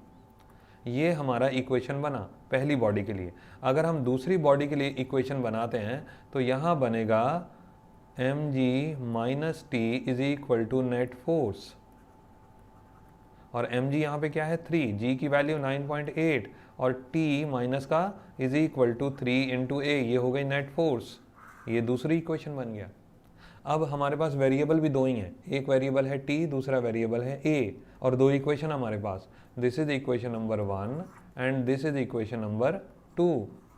ये हमारा इक्वेशन बना पहली बॉडी के लिए। अगर हम दूसरी बॉडी के लिए इक्वेशन बनाते हैं तो यहाँ बनेगा mg minus T is equal to net force, और mg यहाँ पे क्या है 3, g की वैल्यू 9.8 और t माइनस का is equal to 3 into a, ये हो गई नेट फोर्स। ये दूसरी इक्वेशन बन गया। अब हमारे पास वेरिएबल भी 2 ही हैं, एक वेरिएबल है t, दूसरा वेरिएबल है a, और 2 इक्वेशन हमारे पास। This is equation number 1 and this is equation number 2।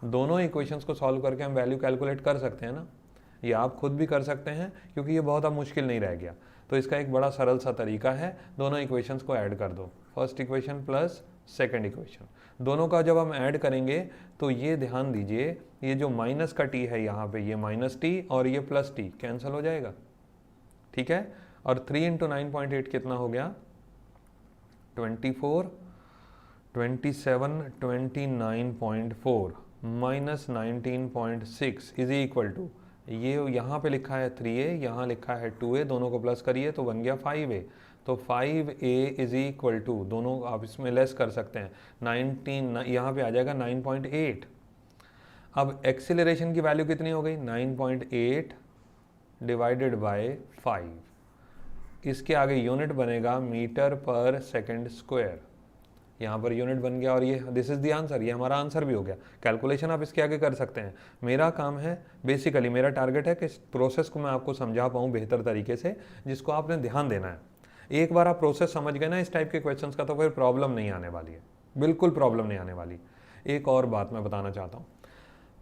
दोनों इक्वेशंस को सॉल्व करके हम वैल्यू कैलकुलेट कर सकते हैं ना। ये आप खुद भी कर सकते हैं क्योंकि ये बहुत अब मुश्किल नहीं रह गया। तो इसका एक बड़ा सरल सा तरीका है, दोनों इक्वेशंस को ऐड कर दो, first equation plus second equation, दोनों का जब हम ऐड करेंगे तो ये ध्यान दीजिए, ये जो माइनस का टी है यहाँ पे, ये माइनस टी और ये प्लस टी कैंसिल हो जाएगा, ठीक है। और 3 इंटू 9.8 कितना हो गया, 24, 27, 29.4 माइनस 19.6 इज इक्वल टू, ये यहाँ पे लिखा है 3a, यहाँ लिखा है 2a, दोनों को प्लस करिए तो बन गया 5a। तो 5a इज इक्वल टू, दोनों आप इसमें लेस कर सकते हैं, 19 यहाँ पे आ जाएगा 9.8। अब एक्सीलरेशन की वैल्यू कितनी हो गई, 9.8 डिवाइडेड बाय 5, इसके आगे यूनिट बनेगा मीटर पर सेकंड स्क्वायर, यहाँ पर यूनिट बन गया और ये दिस इज द आंसर, ये हमारा आंसर भी हो गया। कैलकुलेशन आप इसके आगे कर सकते हैं, मेरा काम है बेसिकली, मेरा टारगेट है कि इस प्रोसेस को मैं आपको समझा पाऊँ बेहतर तरीके से, जिसको आपने ध्यान देना है। एक बार आप प्रोसेस समझ गए ना इस टाइप के क्वेश्चंस का, तो फिर प्रॉब्लम नहीं आने वाली है, बिल्कुल प्रॉब्लम नहीं आने वाली। एक और बात मैं बताना चाहता हूँ,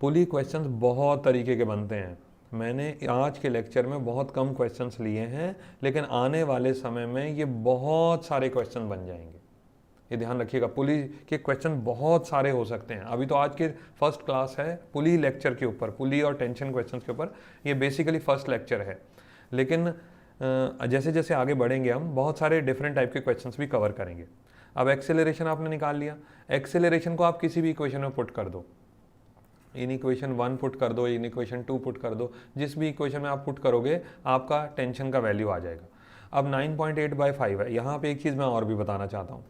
पुली क्वेश्चंस बहुत तरीके के बनते हैं, मैंने आज के लेक्चर में बहुत कम क्वेश्चंस लिए हैं, लेकिन आने वाले समय में ये बहुत सारे क्वेश्चन बन जाएंगे, ये ध्यान रखिएगा। पुली के क्वेश्चन बहुत सारे हो सकते हैं। अभी तो आज के फर्स्ट क्लास है पुली लेक्चर के ऊपर, पुली और टेंशन क्वेश्चन के ऊपर, ये बेसिकली फर्स्ट लेक्चर है, लेकिन जैसे जैसे आगे बढ़ेंगे हम बहुत सारे डिफरेंट टाइप के क्वेश्चंस भी कवर करेंगे। अब एक्सेलरेशन आपने निकाल लिया, एक्सेलरेशन को आप किसी भी इक्वेशन में पुट कर दो, इन इक्वेशन 1 पुट कर दो, इन इक्वेशन 2 पुट कर दो, जिस भी इक्वेशन में आप पुट करोगे आपका टेंशन का वैल्यू आ जाएगा। अब 9.8/5 है, यहाँ पे एक चीज़ मैं और भी बताना चाहता हूँ,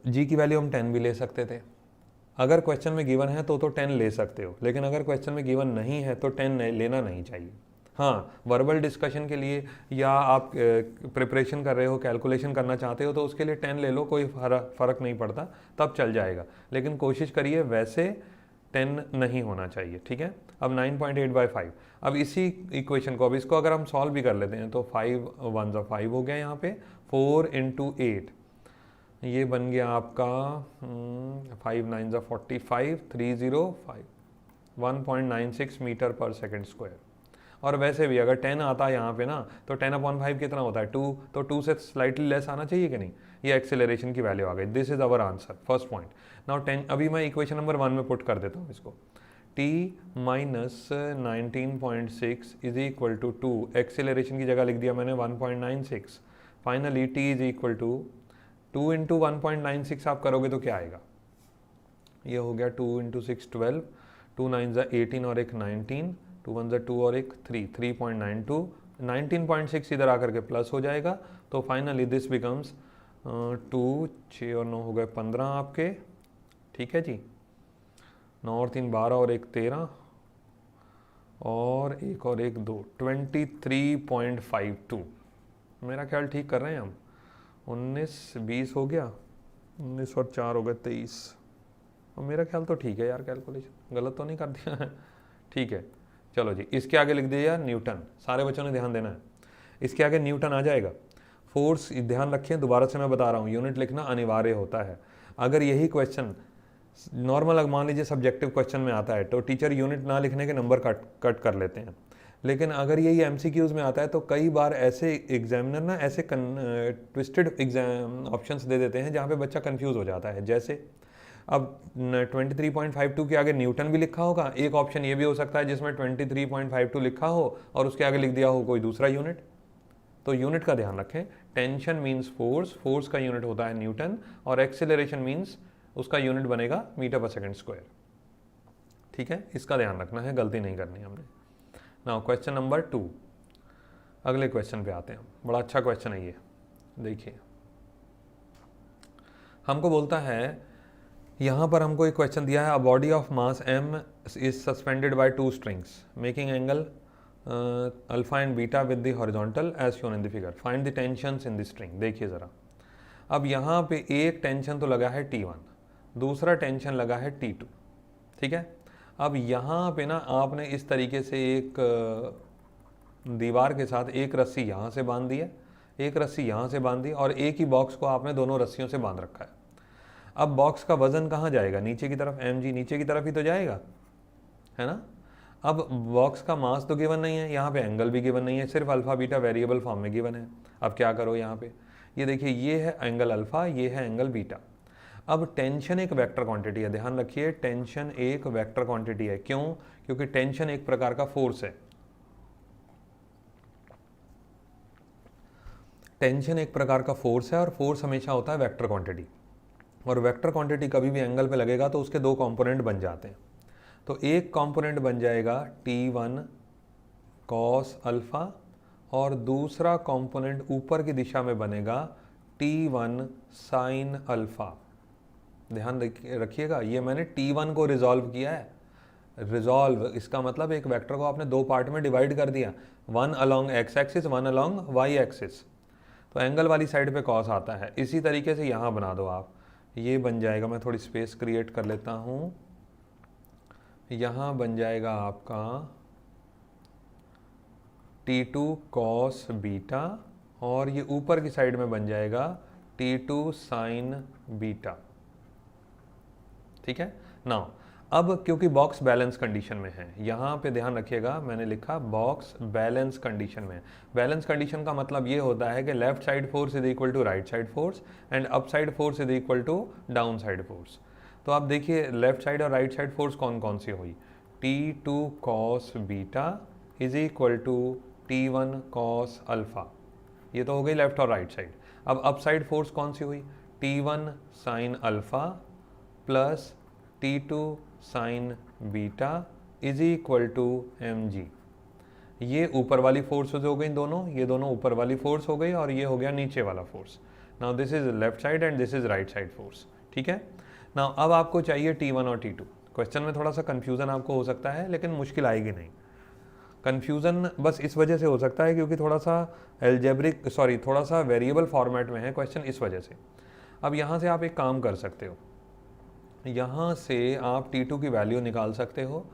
जी की वैल्यू हम 10 भी ले सकते थे, अगर क्वेश्चन में गिवन है तो 10 ले सकते हो, लेकिन अगर क्वेश्चन में गिवन नहीं है तो 10 लेना नहीं चाहिए। हाँ, वर्बल डिस्कशन के लिए या आप प्रिपरेशन कर रहे हो, कैलकुलेशन करना चाहते हो तो उसके लिए 10 ले लो, कोई फ़र्क नहीं पड़ता, तब चल जाएगा, लेकिन कोशिश करिए वैसे 10 नहीं होना चाहिए, ठीक है। अब 9.8/5, अब इसी इक्वेशन को, अब इसको अगर हम सॉल्व भी कर लेते हैं तो 5 1 5 हो गया, यहाँ पे 4 इंटू 8, ये बन गया आपका 5 9 45, 305, 1.96 मीटर पर सेकंड स्क्वायर। और वैसे भी अगर 10 आता है यहाँ पे ना, तो 10/5 कितना होता है, 2, तो 2 से स्लाइटली लेस आना चाहिए कि नहीं, ये एक्सेलरेशन की वैल्यू आ गई। This is our answer, first point. Now 10, अभी मैं इक्वेशन नंबर 1 में पुट कर देता हूँ इसको, t minus 19.6 is equal to 2, acceleration की जगह लिख दिया मैंने 1.96, finally t is equal to 2 into 1.96 आप करोगे तो क्या आएगा, ये हो गया 2 इंटू 6 12, 2 9 18 और एक 19, 2 1 2 और एक 3, 3.92, 19.6 इधर आकर के प्लस हो जाएगा, तो फाइनली दिस बिकम्स 2 6 और 9 हो गए 15 आपके, ठीक है जी, 9 और 3 12 और एक 13 और एक 2, 23.52, मेरा ख्याल ठीक कर रहे हैं हम, 19 20 हो गया, 19 और 4 हो गए 23, और मेरा ख्याल तो ठीक है यार, कैलकुलेशन गलत तो नहीं कर दिया है, ठीक है। चलो जी, इसके आगे लिख दिया न्यूटन, सारे बच्चों ने ध्यान देना है, इसके आगे न्यूटन आ जाएगा। फोर्स ध्यान रखें, दोबारा से मैं बता रहा हूँ, यूनिट लिखना अनिवार्य होता है। अगर यही क्वेश्चन नॉर्मल मान लीजिए सब्जेक्टिव क्वेश्चन में आता है तो टीचर यूनिट ना लिखने के नंबर कट कर लेते हैं, लेकिन अगर यही MCQs में आता है तो कई बार ऐसे एग्जामिनर ना ऐसे ट्विस्टेड एग्जाम ऑप्शंस दे देते हैं जहाँ पे बच्चा कंफ्यूज हो जाता है। जैसे अब 23.52 के आगे न्यूटन भी लिखा होगा, एक ऑप्शन ये भी हो सकता है जिसमें 23.52 लिखा हो और उसके आगे लिख दिया हो कोई दूसरा यूनिट, तो यूनिट का ध्यान रखें। टेंशन मीन्स फोर्स, फोर्स का यूनिट होता है न्यूटन, और एक्सेलरेशन मीन्स उसका यूनिट बनेगा मीटर पर सेकंड स्क्वायर, ठीक है, इसका ध्यान रखना है, गलती नहीं करनी हमने। नाउ क्वेश्चन नंबर 2, अगले क्वेश्चन पे आते हैं, बड़ा अच्छा क्वेश्चन है ये, देखिए हमको बोलता है, यहाँ पर हमको एक क्वेश्चन दिया है, a body of mass m is suspended by 2 strings making angle alpha and beta with the horizontal as shown in the figure, find the tensions in the string. देखिए ज़रा, अब यहाँ पे एक टेंशन तो लगा है T1, दूसरा टेंशन लगा है T2, ठीक है। अब यहाँ पे ना आपने इस तरीके से एक दीवार के साथ एक रस्सी यहाँ से बांध दी है, एक रस्सी यहाँ से बांध दी, और एक ही बॉक्स को आपने दोनों रस्सियों से बांध रखा है। अब बॉक्स का वजन कहाँ जाएगा, नीचे की तरफ, mg नीचे की तरफ ही तो जाएगा, है ना। अब बॉक्स का मास तो गिवन नहीं है, यहाँ पे एंगल भी गिवन नहीं है, सिर्फ अल्फा बीटा वेरिएबल फॉर्म में गिवन है। अब क्या करो यहाँ पे, ये देखिए ये है एंगल अल्फा, ये है एंगल बीटा। अब टेंशन एक वेक्टर क्वांटिटी है, ध्यान रखिए टेंशन एक वेक्टर क्वांटिटी है। क्यों? क्योंकि टेंशन एक प्रकार का फोर्स है। टेंशन एक प्रकार का फोर्स है और फोर्स हमेशा होता है वेक्टर क्वांटिटी, और वेक्टर क्वांटिटी कभी भी एंगल पे लगेगा तो उसके दो कंपोनेंट बन जाते हैं। तो एक कंपोनेंट बन जाएगा T1 कॉस अल्फा और दूसरा कंपोनेंट ऊपर की दिशा में बनेगा T1 साइन अल्फा। ध्यान रखिएगा, ये मैंने T1 को रिजॉल्व किया है। रिजॉल्व इसका मतलब एक वेक्टर को आपने दो पार्ट में डिवाइड कर दिया, one along X axis, one along Y axis. तो एंगल वाली साइड पे कॉस आता है। इसी तरीके से यहाँ बना दो आप, ये बन जाएगा, मैं थोड़ी स्पेस क्रिएट कर लेता हूँ, यहाँ बन जाएगा आपका T2 कॉस बीटा और ये ऊपर की साइड में बन जाएगा T2 साइन बीटा। ठीक है ना। अब क्योंकि बॉक्स बैलेंस कंडीशन में है, यहाँ पे ध्यान रखिएगा मैंने लिखा बॉक्स बैलेंस कंडीशन में। बैलेंस कंडीशन का मतलब ये होता है कि left side force is equal to right side force and up side force is equal to down side force. तो आप देखिए लेफ्ट साइड और राइट साइड फोर्स कौन कौन सी हुई, T2 cos beta is equal to T1 cos alpha, ये तो हो गई लेफ्ट और राइट साइड। अब अप साइड फोर्स कौन सी हुई, T1 sine alpha plus T2 sine beta is equal to mg। ये ऊपर वाली फोर्सेज हो गई दोनों, ये दोनों ऊपर वाली फोर्स हो गई और ये हो गया नीचे वाला force. Now this is left side and this is right side force. ठीक है। नाउ अब आपको चाहिए T1 और T2। क्वेश्चन में थोड़ा सा कन्फ्यूजन आपको हो सकता है लेकिन मुश्किल आएगी नहीं। कन्फ्यूज़न बस इस वजह से हो सकता है क्योंकि थोड़ा सा एल्जेब्रिक थोड़ा सा वेरिएबल फॉर्मेट में है क्वेश्चन, इस वजह से। अब यहाँ से आप एक काम कर सकते हो, यहाँ से आप T2 की वैल्यू निकाल सकते हो,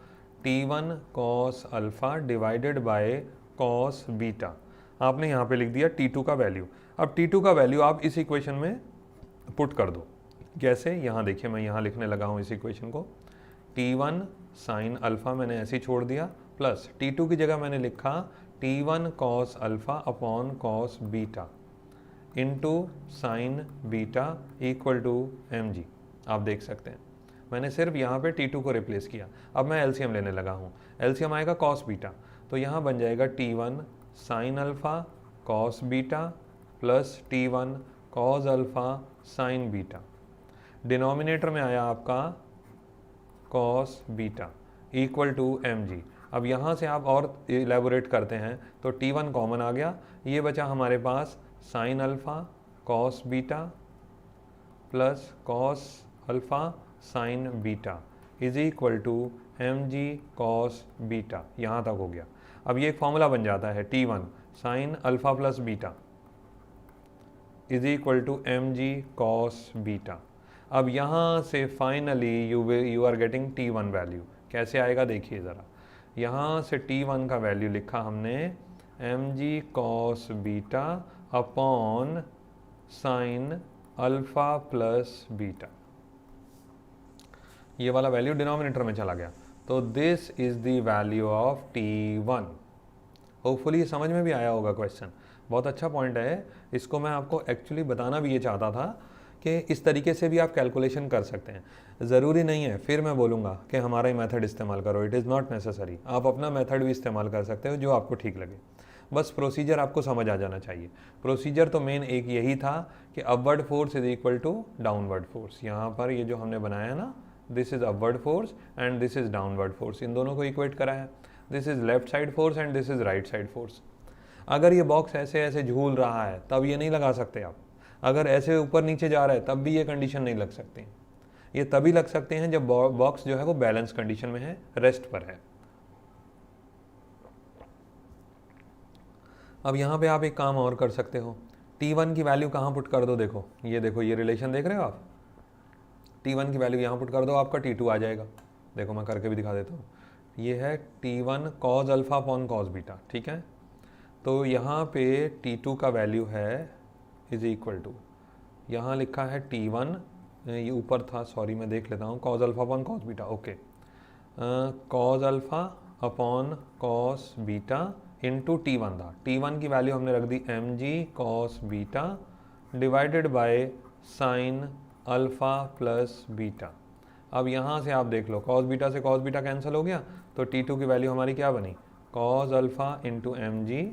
T1 cos alpha divided by cos beta. आपने यहाँ पे लिख दिया T2 का वैल्यू। अब T2 का वैल्यू आप इस इक्वेशन में पुट कर दो। कैसे? यहाँ देखिए मैं यहाँ लिखने लगा हूँ इस इक्वेशन को, T1 साइन अल्फ़ा मैंने ऐसे ही छोड़ दिया, प्लस T2 की जगह मैंने लिखा T1 cos alpha upon cos beta into sine beta equal to mg। आप देख सकते हैं मैंने सिर्फ यहाँ पे T2 को रिप्लेस किया। अब मैं एलसीएम लेने लगा हूँ, एलसीएम आएगा कॉस बीटा, तो यहाँ बन जाएगा T1 sine alpha cos beta plus T1 cos alpha sine beta. Denominator में आया आपका cos beta equal to mg। अब यहाँ से आप और इलेबोरेट करते हैं तो T1 कॉमन आ गया, ये बचा हमारे पास sine alpha cos beta plus cos alpha sine beta is equal to mg cos beta. यहाँ तक हो गया। अब ये एक फॉर्मूला बन जाता है T1 sine alpha plus beta is equal to mg cos beta. अब यहाँ से finally you are getting T1 value. कैसे आएगा देखिए ज़रा, यहाँ से T1 का वैल्यू लिखा हमने mg cos beta upon sine alpha plus beta, ये वाला वैल्यू डिनोमिनेटर में चला गया। तो this is the value of T1। Hopefully ये समझ में भी आया होगा क्वेश्चन, बहुत अच्छा पॉइंट है। इसको मैं आपको एक्चुअली बताना भी ये चाहता था कि इस तरीके से भी आप कैलकुलेशन कर सकते हैं। ज़रूरी नहीं है फिर मैं बोलूँगा कि हमारा ही मेथड इस्तेमाल करो, इट इज़ नॉट नेसेसरी। आप अपना मेथड भी इस्तेमाल कर सकते हो जो आपको ठीक लगे, बस प्रोसीजर आपको समझ आ जाना चाहिए। प्रोसीजर तो मेन एक यही था कि upward force is equal to downward force. यहाँ पर ये जो हमने बनाया ना, this is upward force and this is downward force, इन दोनों को इक्वेट करा है। This is left side force and this is right side force. अगर ये बॉक्स ऐसे ऐसे झूल रहा है तब ये नहीं लगा सकते आप, अगर ऐसे ऊपर नीचे जा रहा है तब भी ये कंडीशन नहीं लग सकती। ये तभी लग सकते हैं जब बॉक्स जो है वो बैलेंस कंडीशन में है, रेस्ट पर है। अब यहाँ पे आप एक काम और कर सकते हो, T1 की वैल्यू कहाँ पुट कर दो, देखो ये रिलेशन देख रहे हो आप, T1 की वैल्यू यहाँ पुट कर दो, आपका T2 आ जाएगा। देखो मैं करके भी दिखा देता हूँ, ये है T1 cos alpha upon cos beta, ठीक है। तो यहाँ पे T2 का वैल्यू है इज इक्वल टू, यहाँ लिखा है T1, ये ऊपर था सॉरी मैं देख लेता हूँ, cos alpha upon cos beta, okay. Cos alpha upon cos beta into T1 था। T1 की वैल्यू हमने रख दी mg cos beta divided by sine alpha plus beta. अब यहाँ से आप देख लो कॉस बीटा से कॉस बीटा कैंसिल हो गया, तो T2 की वैल्यू हमारी क्या बनी, cos alpha into mg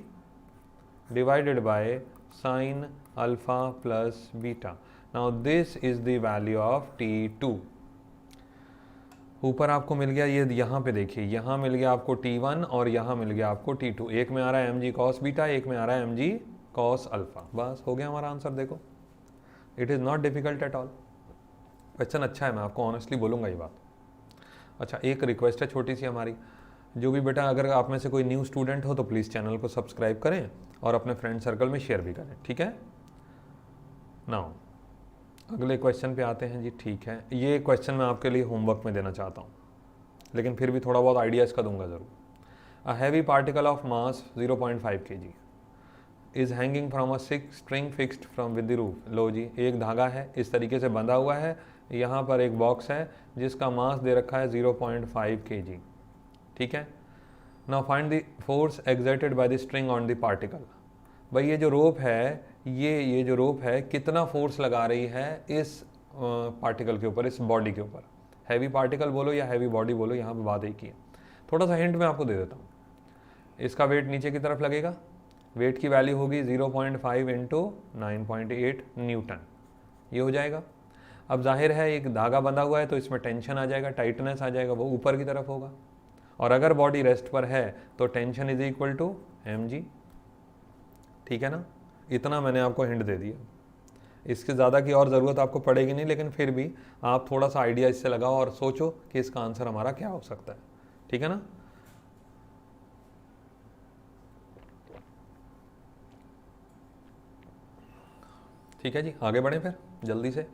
divided by sine alpha plus beta. Now this is the value of T2। ऊपर आपको मिल गया ये, यहाँ पे देखिए, यहाँ मिल गया आपको T1 और यहाँ मिल गया आपको T2। एक में आ रहा है mg कॉस बीटा, एक में आ रहा है mg कॉस अल्फ़ा। बस हो गया हमारा आंसर। देखो it is not difficult at all. Question अच्छा है, मैं आपको ऑनेस्टली बोलूँगा ये बात। अच्छा, एक रिक्वेस्ट है छोटी सी हमारी, जो भी बेटा अगर आप में से कोई न्यू स्टूडेंट हो तो प्लीज़ चैनल को सब्सक्राइब करें और अपने फ्रेंड सर्कल में शेयर भी करें, ठीक है। नाउ अगले क्वेश्चन पे आते हैं जी। ठीक है, ये क्वेश्चन मैं आपके लिए होमवर्क में देना चाहता हूँ, लेकिन फिर भी थोड़ा बहुत आइडिया इसका दूंगा ज़रूर। A heavy particle of mass 0.5 kg is hanging from a string fixed from with the roof. लो जी, एक धागा है इस तरीके से बंधा हुआ है, यहाँ पर एक बॉक्स है जिसका मास दे रखा है 0.5 kg, ठीक है। Now find the force exerted by the string on the particle. भाई ये जो रोप है, ये जो रोप है कितना फोर्स लगा रही है इस पार्टिकल के ऊपर, इस बॉडी के ऊपर। हैवी पार्टिकल बोलो या हैवी बॉडी बोलो, यहाँ पे बात एक ही है। थोड़ा सा हिंट मैं आपको दे देता हूँ। इसका वेट नीचे की तरफ लगेगा, वेट की वैल्यू होगी 0.5 इंटू 9.8 न्यूटन, ये हो जाएगा। अब जाहिर है एक धागा बंधा हुआ है तो इसमें टेंशन आ जाएगा, टाइटनेस आ जाएगा, वो ऊपर की तरफ होगा। और अगर बॉडी रेस्ट पर है तो tension is equal to mg, ठीक है ना। इतना मैंने आपको हिंट दे दिया, इसके ज़्यादा की और ज़रूरत आपको पड़ेगी नहीं, लेकिन फिर भी आप थोड़ा सा आइडिया इससे लगाओ और सोचो कि इसका आंसर हमारा क्या हो सकता है, ठीक है ना। ठीक है जी, आगे बढ़ें फिर जल्दी से।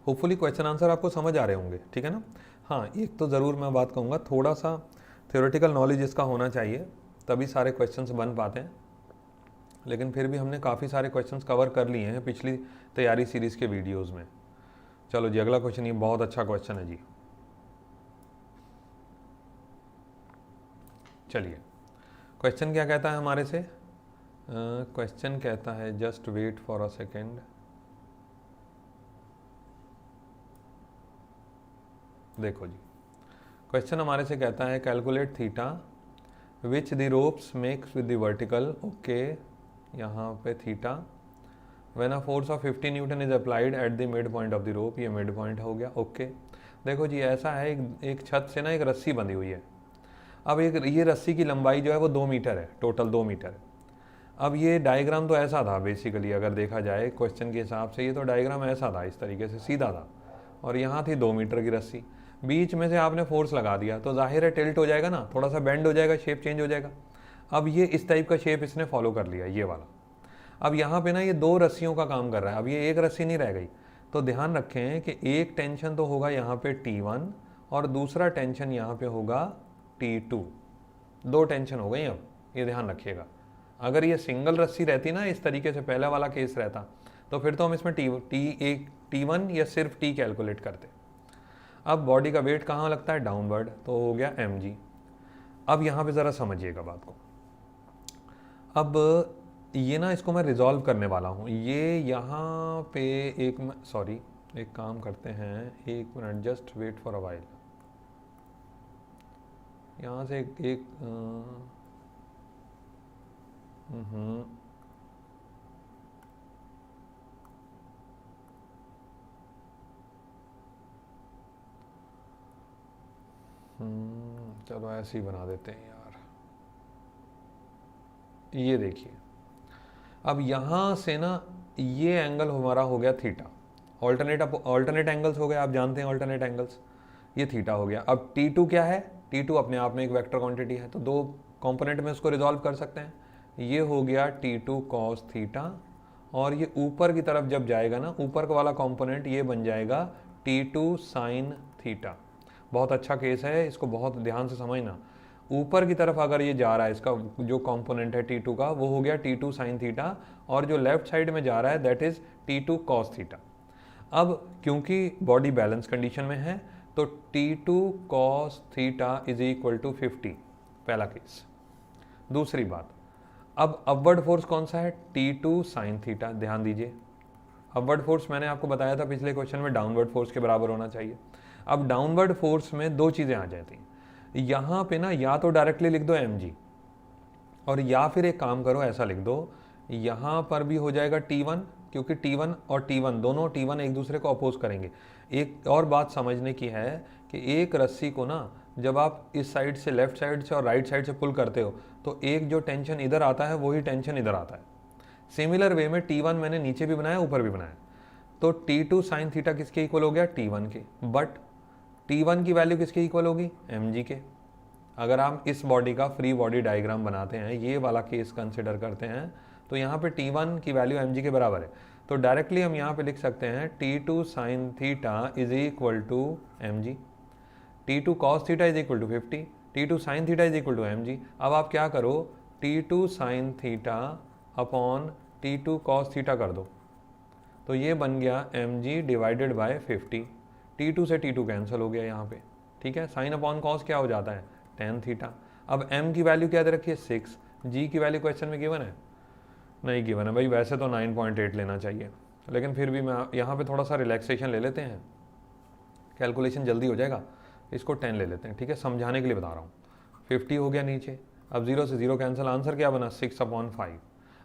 होपफुली क्वेश्चन आंसर आपको समझ आ रहे होंगे, ठीक है ना। हाँ, एक तो ज़रूर मैं बात कहूँगा, थोड़ा सा थ्योरेटिकल नॉलेज इसका होना चाहिए, तभी सारे क्वेश्चंस बन पाते हैं। लेकिन फिर भी हमने काफ़ी सारे क्वेश्चंस कवर कर लिए हैं पिछली तैयारी सीरीज़ के वीडियोस में। चलो जी, अगला क्वेश्चन, ये बहुत अच्छा क्वेश्चन है जी। चलिए, क्वेश्चन क्या कहता है हमारे से। क्वेश्चन कहता है, just wait for a second. देखो जी, क्वेश्चन हमारे से कहता है calculate theta which the ropes makes with the vertical. Okay, यहाँ पे theta when a force of 50 newton is applied at the mid point of the rope. ये mid point हो गया। ओके, देखो जी, ऐसा है एक छत से ना एक रस्सी बंधी हुई है। अब ये रस्सी की लंबाई जो है वो 2 मीटर है, टोटल 2 मीटर है। अब ये डायग्राम तो ऐसा था बेसिकली, अगर देखा जाए क्वेश्चन के हिसाब से, ये तो डायग्राम ऐसा था, इस तरीके से सीधा था, और यहाँ थी 2 मीटर की रस्सी। बीच में से आपने फोर्स लगा दिया तो जाहिर है टिल्ट हो जाएगा ना, थोड़ा सा बेंड हो जाएगा, शेप चेंज हो जाएगा। अब ये इस टाइप का शेप इसने फॉलो कर लिया, ये वाला। अब यहाँ पे ना ये 2 रस्सियों का काम कर रहा है, अब ये एक रस्सी नहीं रह गई। तो ध्यान रखें कि एक टेंशन तो होगा यहाँ पे T1 और दूसरा टेंशन यहाँ पे होगा T2। 2 टेंशन हो गई अब, ये ध्यान रखिएगा। अगर ये सिंगल रस्सी रहती ना, इस तरीके से पहला वाला केस रहता, तो फिर तो हम इसमें T1 या सिर्फ T कैलकुलेट करते। अब बॉडी का वेट कहाँ लगता है, डाउनवर्ड, तो हो गया mg। अब यहाँ पे ज़रा समझिएगा बात को। अब ये ना, इसको मैं रिजॉल्व करने वाला हूँ। ये यहाँ पे एक काम करते हैं, 1 मिनट, just wait for a while. यहाँ से एक चलो ऐसे ही बना देते हैं यार। ये देखिए, अब यहाँ से ना ये एंगल हमारा हो गया थीटा। ऑल्टरनेट एंगल्स हो गए, आप जानते हैं ऑल्टरनेट एंगल्स, ये थीटा हो गया। अब T2 क्या है, T2 अपने आप में एक वेक्टर क्वांटिटी है, तो 2 कंपोनेंट में उसको रिजॉल्व कर सकते हैं। ये हो गया T2 cos थीटा, और ये ऊपर की तरफ जब जाएगा ना, ऊपर का वाला कंपोनेंट ये बन जाएगा T2 sin थीटा। बहुत अच्छा केस है, इसको बहुत ध्यान से समझना। ऊपर की तरफ अगर ये जा रहा है, इसका जो कंपोनेंट है T2 का, वो हो गया T2 sin थीटा, और जो लेफ्ट साइड में जा रहा है that is T2 cos theta. अब क्योंकि बॉडी बैलेंस कंडीशन में है, तो T2 cos theta is equal to 50, पहला केस। दूसरी बात, अब अपवर्ड फोर्स कौन सा है? T2 sin theta. ध्यान दीजिए, अपवर्ड फोर्स मैंने आपको बताया था पिछले क्वेश्चन में डाउनवर्ड फोर्स के बराबर होना चाहिए। अब डाउनवर्ड फोर्स में दो चीज़ें आ जाती हैं, यहाँ पे ना या तो डायरेक्टली लिख दो mg, और या फिर एक काम करो ऐसा लिख दो, यहाँ पर भी हो जाएगा T1, क्योंकि T1 और T1 दोनों T1 एक दूसरे को अपोज करेंगे। एक और बात समझने की है कि एक रस्सी को ना जब आप इस साइड से, लेफ्ट साइड से और राइट साइड से पुल करते हो तो एक जो टेंशन इधर आता है वही टेंशन इधर आता है। सिमिलर वे में T1 मैंने नीचे भी बनाया, ऊपर भी बनाया, तो T2 sin थीटा किसके इक्वल हो गया? T1 के। बट T1 की वैल्यू किसके इक्वल होगी? mg के। अगर हम इस बॉडी का फ्री बॉडी डायग्राम बनाते हैं, ये वाला केस कंसिडर करते हैं, तो यहाँ पे T1 की वैल्यू mg के बराबर है, तो डायरेक्टली हम यहाँ पे लिख सकते हैं T2 sin theta is equal to mg, T2 cos theta is equal to 50, T2 sin theta is equal to mg। अब आप क्या करो, T2 sin theta upon T2 cos theta कर दो, तो ये बन गया mg डिवाइडेड बाय 50। T2 से T2 कैंसिल हो गया यहाँ पे, ठीक है। साइन अपॉन कॉस क्या हो जाता है? tan theta. अब m की वैल्यू क्या दे रखी है? 6। g की वैल्यू क्वेश्चन में गिवन है? नहीं गिवन है भाई। वैसे तो 9.8 लेना चाहिए, लेकिन फिर भी मैं यहाँ पे थोड़ा सा रिलैक्सेशन ले लेते हैं, कैलकुलेशन जल्दी हो जाएगा। इसको 10 ले लेते हैं, ठीक है, समझाने के लिए बता रहा हूँ। 50 हो गया नीचे, अब 0 से 0 कैंसिल, आंसर क्या बना? 6/5।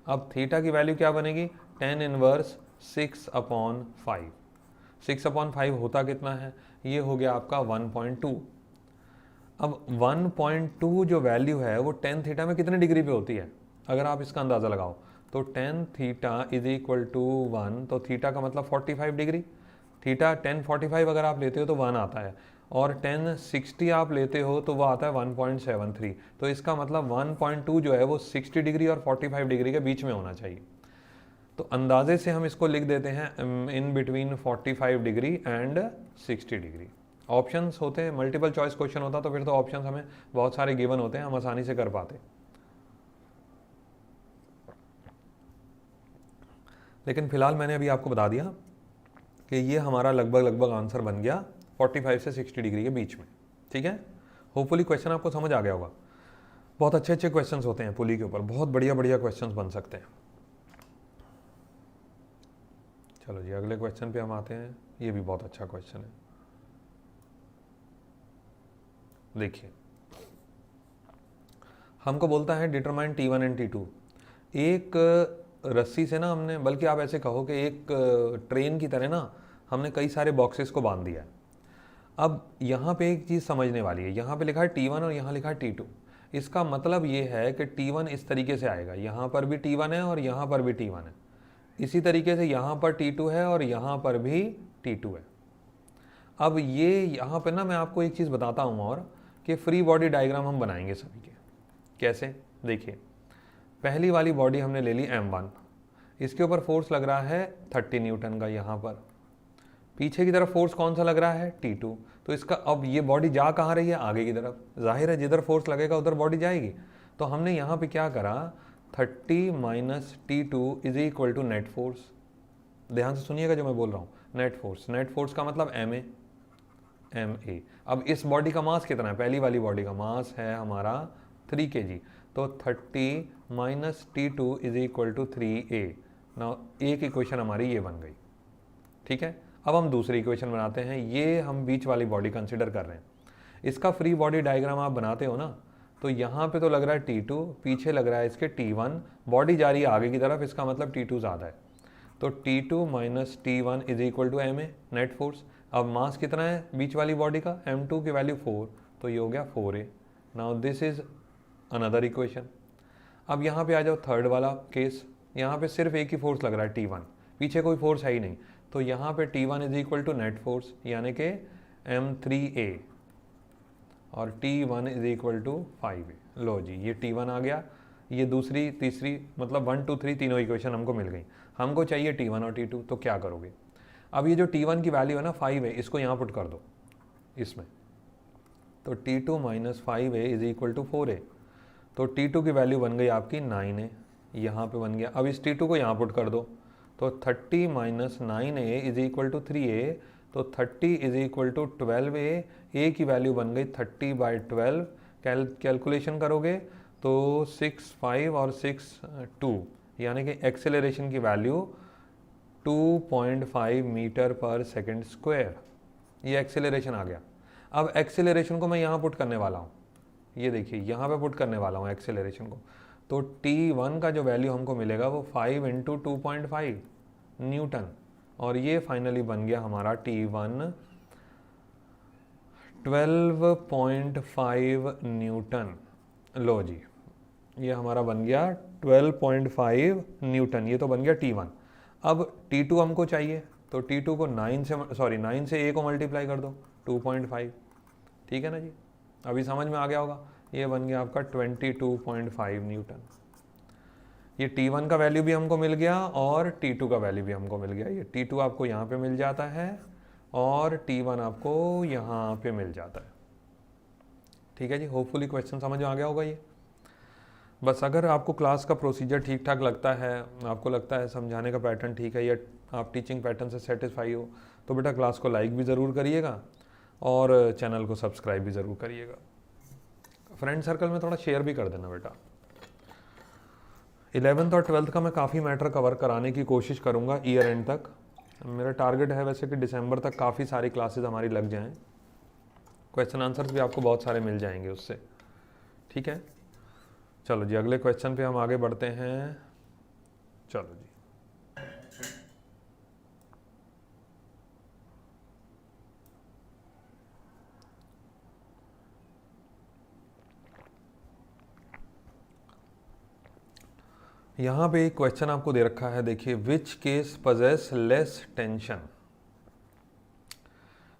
अब थीटा की वैल्यू क्या बनेगी? tan inverse 6/5। 6/5 होता कितना है? ये हो गया आपका 1.2। अब 1.2 जो वैल्यू है वो tan थीटा में कितने डिग्री पे होती है? अगर आप इसका अंदाज़ा लगाओ तो tan theta is equal to 1, तो थीटा का मतलब 45 डिग्री। थीटा tan 45 अगर आप लेते हो तो 1 आता है, और tan 60 आप लेते हो तो वो आता है 1.73। तो इसका मतलब 1.2 जो है वो 60 डिग्री और 45 डिग्री के बीच में होना चाहिए। तो अंदाजे से हम इसको लिख देते हैं in between 45 degree and 60 degree. Options होते हैं, मल्टीपल चॉइस क्वेश्चन होता तो फिर तो ऑप्शंस हमें बहुत सारे गिवन होते हैं, हम आसानी से कर पाते। लेकिन फिलहाल मैंने अभी आपको बता दिया कि ये हमारा लगभग आंसर बन गया 45 से 60 डिग्री के बीच में, ठीक है। होपफुली क्वेश्चन आपको समझ आ गया होगा। बहुत अच्छे क्वेश्चंस होते हैं पुली के ऊपर, बहुत बढ़िया क्वेश्चंस बन सकते हैं। चलो जी, अगले क्वेश्चन पे हम आते हैं। ये भी बहुत अच्छा क्वेश्चन है, देखिए। हमको बोलता है डिटरमाइन T1 एंड T2। एक रस्सी से ना हमने, बल्कि आप ऐसे कहो कि एक ट्रेन की तरह ना हमने कई सारे बॉक्सेस को बांध दिया है। अब यहाँ पे एक चीज़ समझने वाली है, यहाँ पे लिखा है T1 और यहाँ लिखा है T2। इसका मतलब ये है कि T1 इस तरीके से आएगा, यहाँ पर भी T1 है और यहाँ पर भी T1 है। इसी तरीके से यहाँ पर T2 है और यहाँ पर भी T2 है। अब ये यहाँ पे ना मैं आपको एक चीज़ बताता हूँ और, कि फ्री बॉडी डायग्राम हम बनाएंगे सभी के। कैसे? देखिए, पहली वाली बॉडी हमने ले ली M1, इसके ऊपर फोर्स लग रहा है 30 न्यूटन का। यहाँ पर पीछे की तरफ फोर्स कौन सा लग रहा है? T2। तो इसका अब ये बॉडी जा कहाँ रही है? आगे की तरफ। जाहिर है जिधर फोर्स लगेगा उधर बॉडी जाएगी। तो हमने यहाँ पे क्या करा, 30 minus T2 is equal to net force. ध्यान से सुनिएगा जो मैं बोल रहा हूँ, नेट फोर्स। नेट फोर्स का मतलब ma। अब इस बॉडी का मास कितना है? पहली वाली बॉडी का मास है हमारा 3 kg, तो 30 minus T2 is equal to 3a। ना एक इक्वेशन हमारी ये बन गई, ठीक है। अब हम दूसरी इक्वेशन बनाते हैं। ये हम बीच वाली बॉडी कंसिडर कर रहे हैं। इसका फ्री बॉडी डायग्राम आप बनाते हो ना, तो यहाँ पे तो लग रहा है T2, पीछे लग रहा है इसके T1, बॉडी जा रही है आगे की तरफ, इसका मतलब T2 ज़्यादा है। तो T2 minus T1 is equal to ma, net force. अब मास कितना है बीच वाली बॉडी का? M2 की वैल्यू 4, तो ये हो गया 4a। Now this is another equation. अब यहाँ पे आ जाओ, थर्ड वाला केस। यहाँ पे सिर्फ एक ही फोर्स लग रहा है T1, पीछे कोई फोर्स है ही नहीं। तो यहाँ पे T1 is equal to net force, यानी कि M3a, और T1 is equal to 5a। लो जी, ये T1 आ गया। ये दूसरी, तीसरी, मतलब 1 2 3 तीनों इक्वेशन हमको मिल गई। हमको चाहिए T1 और T2, तो क्या करोगे? अब ये जो T1 की वैल्यू है ना 5 है, इसको यहाँ पुट कर दो इसमें, तो T2 minus 5a is equal to 4a। तो T2 की वैल्यू बन गई आपकी 9a, यहाँ पे बन गया। अब इस T2 को यहाँ पुट कर दो, तो 30 minus 9a is equal to 3a। तो 30 is equal to 12a, a की वैल्यू बन गई 30/12। कैलकुलेशन करोगे तो 6 5 और 6 2, यानी कि एक्सेलरेशन की वैल्यू 2.5 मीटर पर सेकेंड स्क्वायर, ये एक्सेलरेशन आ गया। अब एक्सेलरेशन को मैं यहाँ पुट करने वाला हूँ, ये देखिए यहाँ पे पुट करने वाला हूँ एक्सेलरेशन को। तो t1 का जो वैल्यू हमको मिलेगा वो 5 × 2.5 न्यूटन, और ये फाइनली बन गया हमारा t1 12.5 न्यूटन। लो जी, ये हमारा बन गया 12.5 न्यूटन, ये तो बन गया t1। अब t2 हमको चाहिए, तो t2 को 9 से a को मल्टीप्लाई कर दो 2.5, ठीक है ना जी। अभी समझ में आ गया होगा, ये बन गया आपका 22.5 न्यूटन। ये t1 का वैल्यू भी हमको मिल गया और t2 का वैल्यू भी हमको मिल गया। ये t2 आपको यहाँ पे मिल जाता है और t1 आपको यहाँ पे मिल जाता है, ठीक है जी। होपफुली क्वेश्चन समझ में आ गया होगा ये। बस अगर आपको क्लास का प्रोसीजर ठीक ठाक लगता है, आपको लगता है समझाने का पैटर्न ठीक है, या आप टीचिंग पैटर्न से सेटिस्फाई हो, तो बेटा क्लास को लाइक भी ज़रूर करिएगा और चैनल को सब्सक्राइब भी ज़रूर करिएगा। फ्रेंड सर्कल में थोड़ा शेयर भी कर देना बेटा। 11th और 12th का मैं काफ़ी मैटर कवर कराने की कोशिश करूँगा ईयर एंड तक। मेरा टारगेट है वैसे कि दिसंबर तक काफ़ी सारी क्लासेस हमारी लग जाएं, क्वेश्चन आंसर्स भी आपको बहुत सारे मिल जाएंगे उससे, ठीक है। चलो जी, अगले क्वेश्चन पे हम आगे बढ़ते हैं। चलो जी, यहाँ पे एक क्वेश्चन आपको दे रखा है, देखिए, which case possess less tension,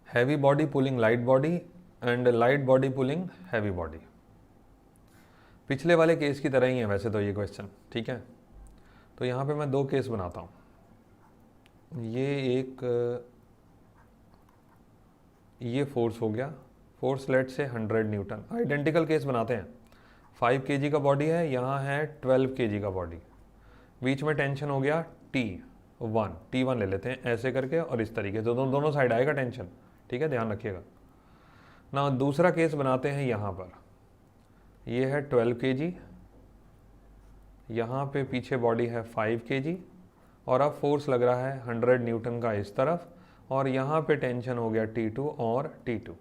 heavy body pulling light body and light body pulling heavy body. पिछले वाले केस की तरह ही है वैसे तो ये क्वेश्चन, ठीक है। तो यहाँ पे मैं दो केस बनाता हूँ। ये फोर्स हो गया, फोर्स लेट से 100 न्यूटन। आइडेंटिकल केस बनाते हैं। 5 kg का बॉडी है, यहाँ है 12 kg का बॉडी, बीच में टेंशन हो गया T1 ले लेते हैं ऐसे करके और इस तरीके से दोनों साइड आएगा टेंशन, ठीक है, ध्यान रखिएगा ना। दूसरा केस बनाते हैं, यहाँ पर ये है 12 kg, यहाँ पे पीछे बॉडी है 5 kg और अब फोर्स लग रहा है 100 न्यूटन का इस तरफ, और यहाँ पे टेंशन हो गया T2 और T2,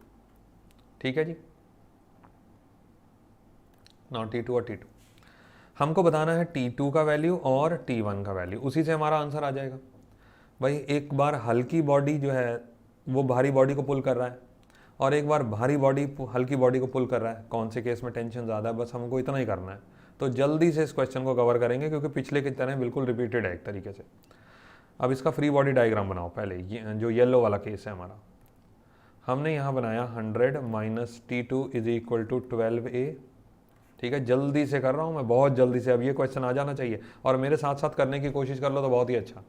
ठीक है जी। ना T2 और T2 हमको बताना है T2 का वैल्यू और T1 का वैल्यू, उसी से हमारा आंसर आ जाएगा। भाई एक बार हल्की बॉडी जो है वो भारी बॉडी को पुल कर रहा है और एक बार भारी बॉडी हल्की बॉडी को पुल कर रहा है, कौन से केस में टेंशन ज़्यादा है, बस हमको इतना ही करना है। तो जल्दी से इस क्वेश्चन को कवर करेंगे क्योंकि पिछले की तरह बिल्कुल रिपीटेड है एक तरीके से। अब इसका फ्री बॉडी डायग्राम बनाओ पहले, ये जो येलो वाला केस है हमारा, हमने यहाँ बनाया 100 - T2 = 12a, ठीक है। जल्दी से कर रहा हूँ मैं, बहुत जल्दी से, अब ये क्वेश्चन आ जाना चाहिए और मेरे साथ साथ करने की कोशिश कर लो तो बहुत ही अच्छा।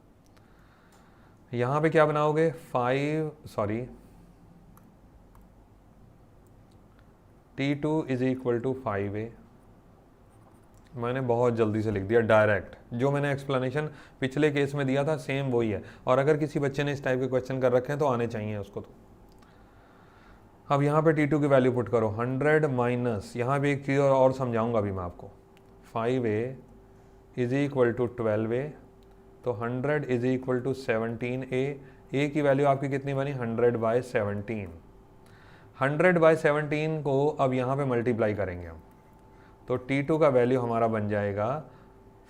यहाँ पे क्या बनाओगे, T2 = 5a, मैंने बहुत जल्दी से लिख दिया डायरेक्ट, जो मैंने एक्सप्लेनेशन पिछले केस में दिया था सेम वही है। और अगर किसी बच्चे ने इस टाइप के क्वेश्चन कर रखे हैं तो आने चाहिए उसको। तो अब यहाँ पे T2 की वैल्यू पुट करो, 100 माइनस, यहाँ पे एक चीज़ और समझाऊंगा अभी मैं आपको, 5a = 12a, तो 100 = 17a, a की वैल्यू आपकी कितनी बनी, 100/17। 100/17 को अब यहाँ पे मल्टीप्लाई करेंगे हम, तो T2 का वैल्यू हमारा बन जाएगा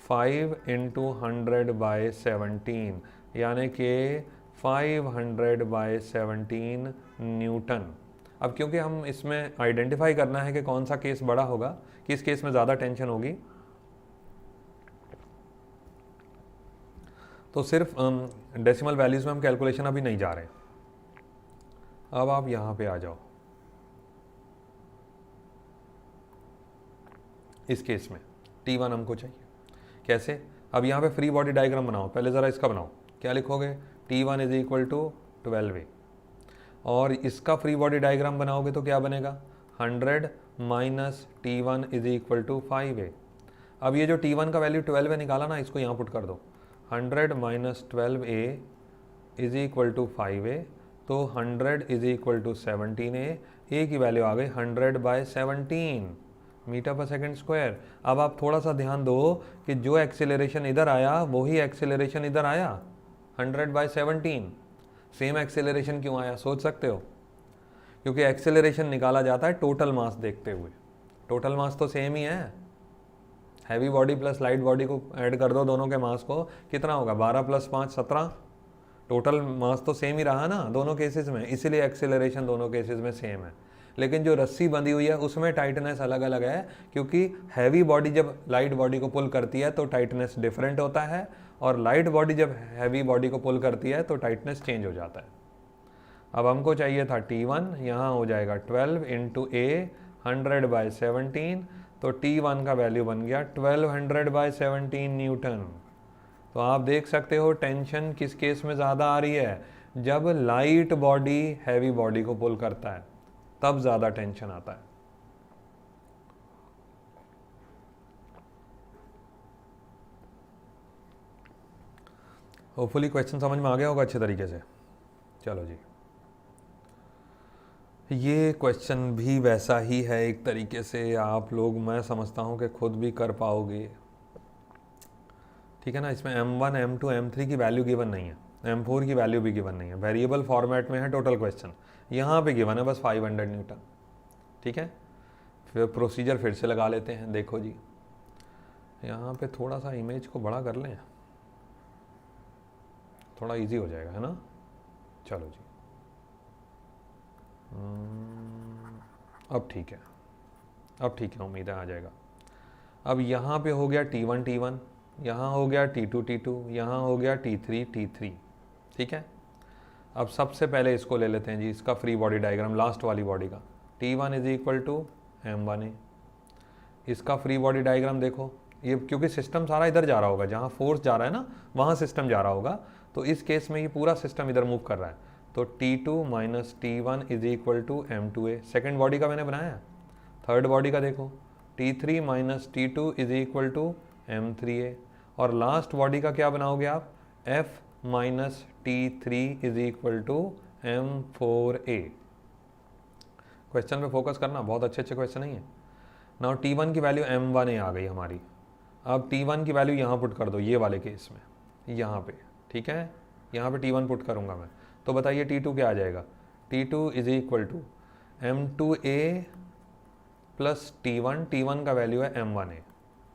5 × 100/17, यानी कि 500/17 न्यूटन। अब क्योंकि हम इसमें आइडेंटिफाई करना है कि कौन सा केस बड़ा होगा, किस केस में ज़्यादा टेंशन होगी, तो सिर्फ डेसिमल वैल्यूज़ में हम कैलकुलेशन अभी नहीं जा रहे। अब आप यहाँ पे आ जाओ, इस केस में T1 हमको चाहिए, कैसे। अब यहाँ पे फ्री बॉडी डायग्राम बनाओ, पहले ज़रा इसका बनाओ, क्या लिखोगे, T1 = 12a, और इसका फ्री बॉडी डायग्राम बनाओगे तो क्या बनेगा, 100 - T1 = 5a। अब ये जो T1 का वैल्यू 12a निकाला ना, इसको यहाँ पुट कर दो, 100 - 12a = 5a, तो 100 इज इक्वल टू 17a, ए की वैल्यू आ गई 100/17 मीटर पर सेकंड स्क्वायर। अब आप थोड़ा सा ध्यान दो कि जो एक्सेलरेशन इधर आया वही एक्सेलरेशन इधर आया 100/17। सेम एक्सेलरेशन क्यों आया सोच सकते हो? क्योंकि एक्सेलरेशन निकाला जाता है टोटल मास देखते हुए। टोटल मास तो सेम ही है, heavy body plus light body को ऐड कर दो दोनों के मास को, कितना होगा 12 + 5 17। टोटल मास तो सेम ही रहा ना दोनों केसेस में, इसीलिए एक्सेलरेशन दोनों केसेस में सेम है। लेकिन जो रस्सी बंधी हुई है उसमें टाइटनेस अलग अलग है, क्योंकि हैवी बॉडी जब लाइट बॉडी को पुल करती है तो टाइटनेस डिफरेंट होता है, और लाइट बॉडी जब हैवी बॉडी को पुल करती है तो टाइटनेस चेंज हो जाता है। अब हमको चाहिए था T1, यहाँ हो जाएगा 12 × A 100/17, तो T1 का वैल्यू बन गया 1200/17 न्यूटन। तो आप देख सकते हो टेंशन किस केस में ज़्यादा आ रही है, जब लाइट बॉडी हैवी बॉडी को पुल करता है तब ज़्यादा टेंशन आता है। होपफुली क्वेश्चन समझ में आ गया होगा अच्छे तरीके से। चलो जी, ये क्वेश्चन भी वैसा ही है एक तरीके से, आप लोग मैं समझता हूँ कि खुद भी कर पाओगे, ठीक है ना। इसमें M1 M2 M3 की वैल्यू गिवन नहीं है, M4 की वैल्यू भी गिवन नहीं है, वेरिएबल फॉर्मेट में है टोटल क्वेश्चन। यहाँ पे गिवन है बस 500 न्यूटन, ठीक है। फिर प्रोसीजर फिर से लगा लेते हैं। देखो जी, यहाँ पे थोड़ा सा इमेज को बड़ा कर लें, थोड़ा इजी हो जाएगा, है ना। चलो जी, अब ठीक है, अब ठीक है, उम्मीद है आ जाएगा। अब यहाँ पे हो गया T1 T1, यहाँ हो गया T2 T2, यहाँ हो गया T3 T3, ठीक है। अब सबसे पहले इसको ले लेते हैं जी, इसका फ्री बॉडी डायग्राम लास्ट वाली बॉडी का। T1 = M1A, इसका फ्री बॉडी डायग्राम देखो। ये क्योंकि सिस्टम सारा इधर जा रहा होगा, जहाँ फोर्स जा रहा है ना वहाँ सिस्टम जा रहा होगा, तो इस केस में ये पूरा सिस्टम इधर मूव कर रहा है। तो T2 - T1 = M2A, second body का मैंने बनाया। थर्ड बॉडी का देखो, T3 - T2 = M3A, और लास्ट बॉडी का क्या बनाओगे आप, F - T3 = M4A। क्वेश्चन पे फोकस करना, बहुत अच्छे क्वेश्चन नहीं है। नाउ T1 की वैल्यू M1A आ गई हमारी। अब T1 की वैल्यू यहाँ पुट कर दो, ये वाले केस में यहाँ पे, ठीक है। यहाँ पे T1 पुट करूँगा मैं, तो बताइए T2 क्या आ जाएगा। T2 = M2A + T1, T1 का वैल्यू है M1A।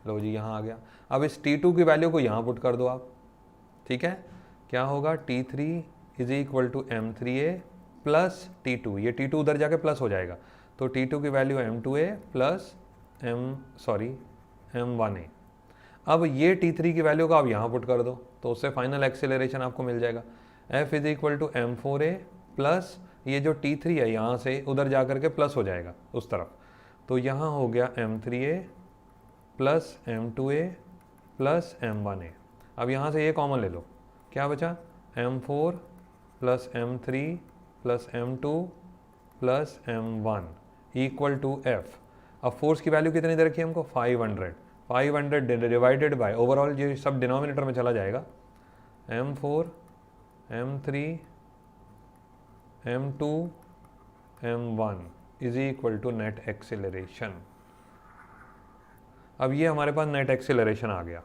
लो जी, यहाँ आ गया। अब इस T2 की वैल्यू को यहाँ पुट कर दो आप, ठीक है। क्या होगा, T3 = M3A + T2, ये T2 उधर जाके प्लस हो जाएगा, तो T2 की वैल्यू M2A + M1A। अब ये T3 की वैल्यू को आप यहाँ पुट कर दो, तो उससे फाइनल एक्सेलरेशन आपको मिल जाएगा। F = M4A प्लस ये जो T3 है यहाँ से उधर जा करके प्लस हो जाएगा उस तरफ, तो यहाँ हो गया M3A + M2A + M1A। अब यहाँ से ये कॉमन ले लो, क्या बचा, M4 + M3 + M2 + M1 = F। अब फोर्स की वैल्यू कितनी दे रखी है हमको, 500 डिवाइडेड बाय, ओवरऑल ये सब डिनोमिनेटर में चला जाएगा, M4 M3 M2 M1 = net acceleration. अब ये हमारे पास नेट एक्सेलरेशन आ गया।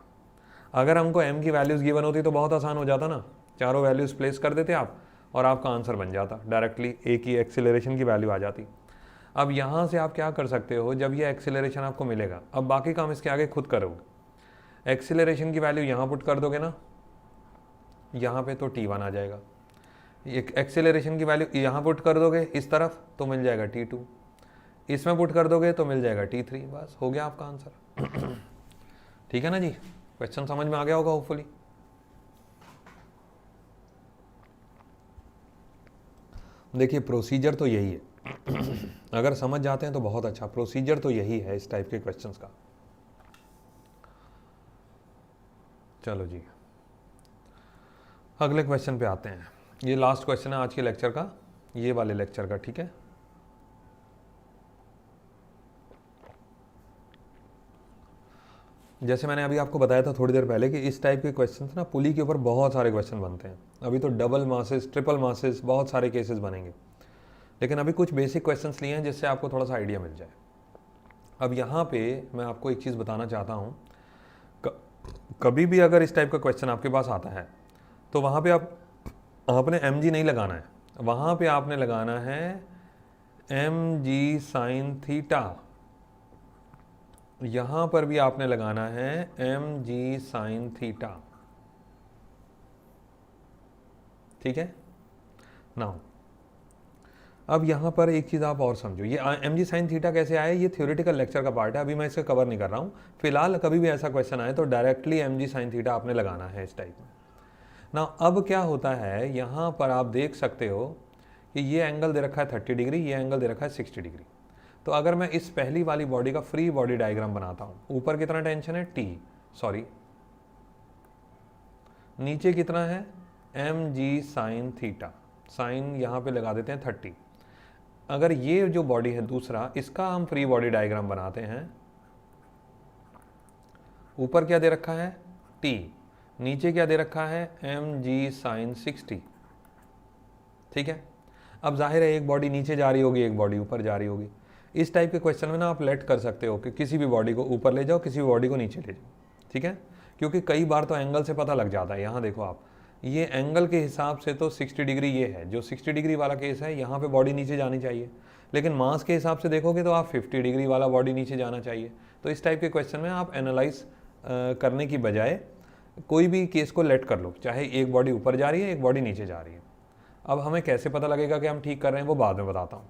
अगर हमको M की वैल्यूज़ गिवन होती तो बहुत आसान हो जाता ना, चारों वैल्यूज़ प्लेस कर देते आप और आपका आंसर बन जाता, डायरेक्टली A की एक्सेलरेशन की वैल्यू आ जाती। अब यहाँ से आप क्या कर सकते हो, जब ये एक्सेलरेशन आपको मिलेगा, अब बाकी काम इसके आगे खुद करोगे। एक्सेलरेशन की वैल्यू यहाँ पुट कर दोगे ना, यहाँ पे तो T1 आ जाएगा। एक एक्सेलरेशन की वैल्यू यहाँ पुट कर दोगे इस तरफ तो मिल जाएगा T2, इसमें पुट कर दोगे तो मिल जाएगा T3, बस हो गया आपका आंसर। ठीक है ना जी, क्वेश्चन समझ में आ गया होगा होपफुली। देखिए प्रोसीजर तो यही है, अगर समझ जाते हैं तो बहुत अच्छा, प्रोसीजर तो यही है इस टाइप के क्वेश्चंस का। चलो जी, अगले क्वेश्चन पे आते हैं। ये लास्ट क्वेश्चन है आज के लेक्चर का, ये वाले लेक्चर का, ठीक है। जैसे मैंने अभी आपको बताया था थोड़ी देर पहले कि इस टाइप के क्वेश्चन ना पुली के ऊपर बहुत सारे क्वेश्चन बनते हैं। अभी तो डबल मासेस, ट्रिपल मासेस, बहुत सारे केसेस बनेंगे, लेकिन अभी कुछ बेसिक क्वेश्चंस लिए हैं जिससे आपको थोड़ा सा आइडिया मिल जाए। अब यहाँ पे मैं आपको एक चीज़ बताना चाहता हूँ, कभी भी अगर इस टाइप का क्वेश्चन आपके पास आता है तो वहाँ पे आपने mg नहीं लगाना है, वहाँ पे आपने लगाना है mg साइन थीटा। यहाँ पर भी आपने लगाना है mg साइन थीटा। ठीक है। नाउ अब यहाँ पर एक चीज़ आप और समझो, ये mg साइन थीटा कैसे आया, ये थ्योरेटिकल लेक्चर का पार्ट है, अभी मैं इसे कवर नहीं कर रहा हूँ। फिलहाल कभी भी ऐसा क्वेश्चन आए तो डायरेक्टली mg साइन थीटा आपने लगाना है इस टाइप में ना। अब क्या होता है, यहाँ पर आप देख सकते हो कि ये एंगल दे रखा है 30 डिग्री, ये एंगल दे रखा है 60 डिग्री। तो अगर मैं इस पहली वाली बॉडी का फ्री बॉडी डायग्राम बनाता हूँ, ऊपर कितना टेंशन है T, सॉरी नीचे कितना है mg साइन थीटा, साइन यहाँ पे लगा देते हैं 30। अगर ये जो बॉडी है दूसरा, इसका हम फ्री बॉडी डायग्राम बनाते हैं, ऊपर क्या दे रखा है T, नीचे क्या दे रखा है mg साइन 60। ठीक है। अब जाहिर है एक बॉडी नीचे जा रही होगी, एक बॉडी ऊपर जा रही होगी। इस टाइप के क्वेश्चन में ना आप लेट कर सकते हो कि किसी भी बॉडी को ऊपर ले जाओ, किसी भी बॉडी को नीचे ले जाओ। ठीक है, क्योंकि कई बार तो एंगल से पता लग जाता है। यहाँ देखो आप, ये एंगल के हिसाब से तो 60 डिग्री ये है, जो 60 डिग्री वाला केस है, यहाँ पे बॉडी नीचे जानी चाहिए, लेकिन मास के हिसाब से देखोगे तो आप 50 डिग्री वाला बॉडी नीचे जाना चाहिए। तो इस टाइप के क्वेश्चन में आप एनालाइज करने की बजाय कोई भी केस को लेट कर लो, चाहे एक बॉडी ऊपर जा रही है, एक बॉडी नीचे जा रही है। अब हमें कैसे पता लगेगा कि हम ठीक कर रहे हैं, वो बाद में बताता हूँ।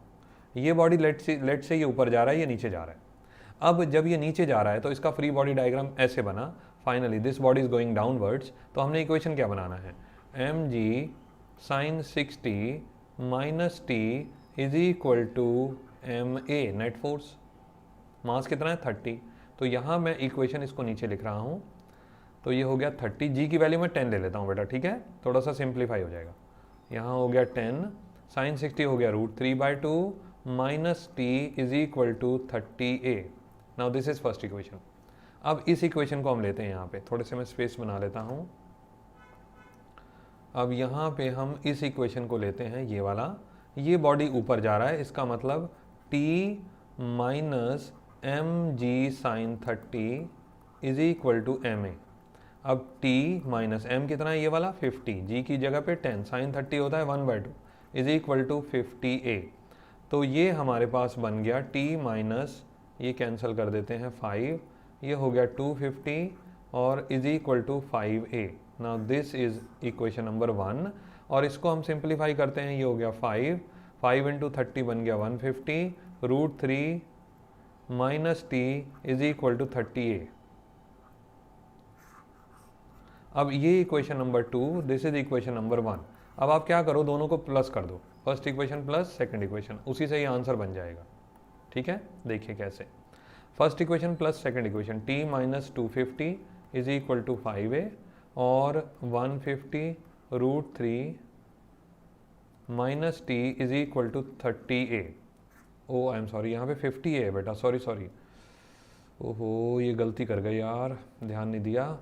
ये बॉडी लेट से ये ऊपर जा रहा है, ये नीचे जा रहा है। अब जब ये नीचे जा रहा है तो इसका फ्री बॉडी डायग्राम ऐसे बना, finally this body is going downwards. तो हमने इक्वेशन क्या बनाना है, mg sine 60 minus T is equal to ma, net force. Mass कितना है 30। तो यहाँ मैं इक्वेशन इसको नीचे लिख रहा हूँ, तो ये हो गया 30, जी की वैल्यू मैं 10 ले लेता हूँ बेटा, ठीक है, थोड़ा सा सिंप्लीफाई हो जाएगा। यहाँ हो गया 10, साइन 60 हो गया √3/2 minus T is equal to 30a। Now this is first equation. अब इस इक्वेशन को हम लेते हैं, यहाँ पे थोड़े से मैं स्पेस बना लेता हूँ। अब यहाँ पे हम इस इक्वेशन को लेते हैं, ये वाला, ये बॉडी ऊपर जा रहा है, इसका मतलब t minus mg sine 30 is equal to ma। अब t माइनस m कितना है, ये वाला 50, g की जगह पे 10, साइन 30 होता है 1/2 इज इक्वल टू 50a। तो ये हमारे पास बन गया t माइनस, ये कैंसिल कर देते हैं 5, ये हो गया 250 और is equal to 5a। Now this is equation number 1। और इसको हम सिंप्लीफाई करते हैं, ये हो गया 5 इंटू 30 बन गया 150, √3 minus T is equal to 30a। अब ये equation number 2, this is equation number 1। अब आप क्या करो, दोनों को प्लस कर दो, first equation plus second equation, उसी से ये आंसर बन जाएगा। ठीक है, देखिए कैसे, first equation plus second equation, t minus 250 is equal to 5a और 150 √3 minus T is equal to 30a। Oh I am sorry, यहाँ पे 50a है बेटा, सॉरी, ओहो ये गलती कर गए यार, ध्यान नहीं दिया,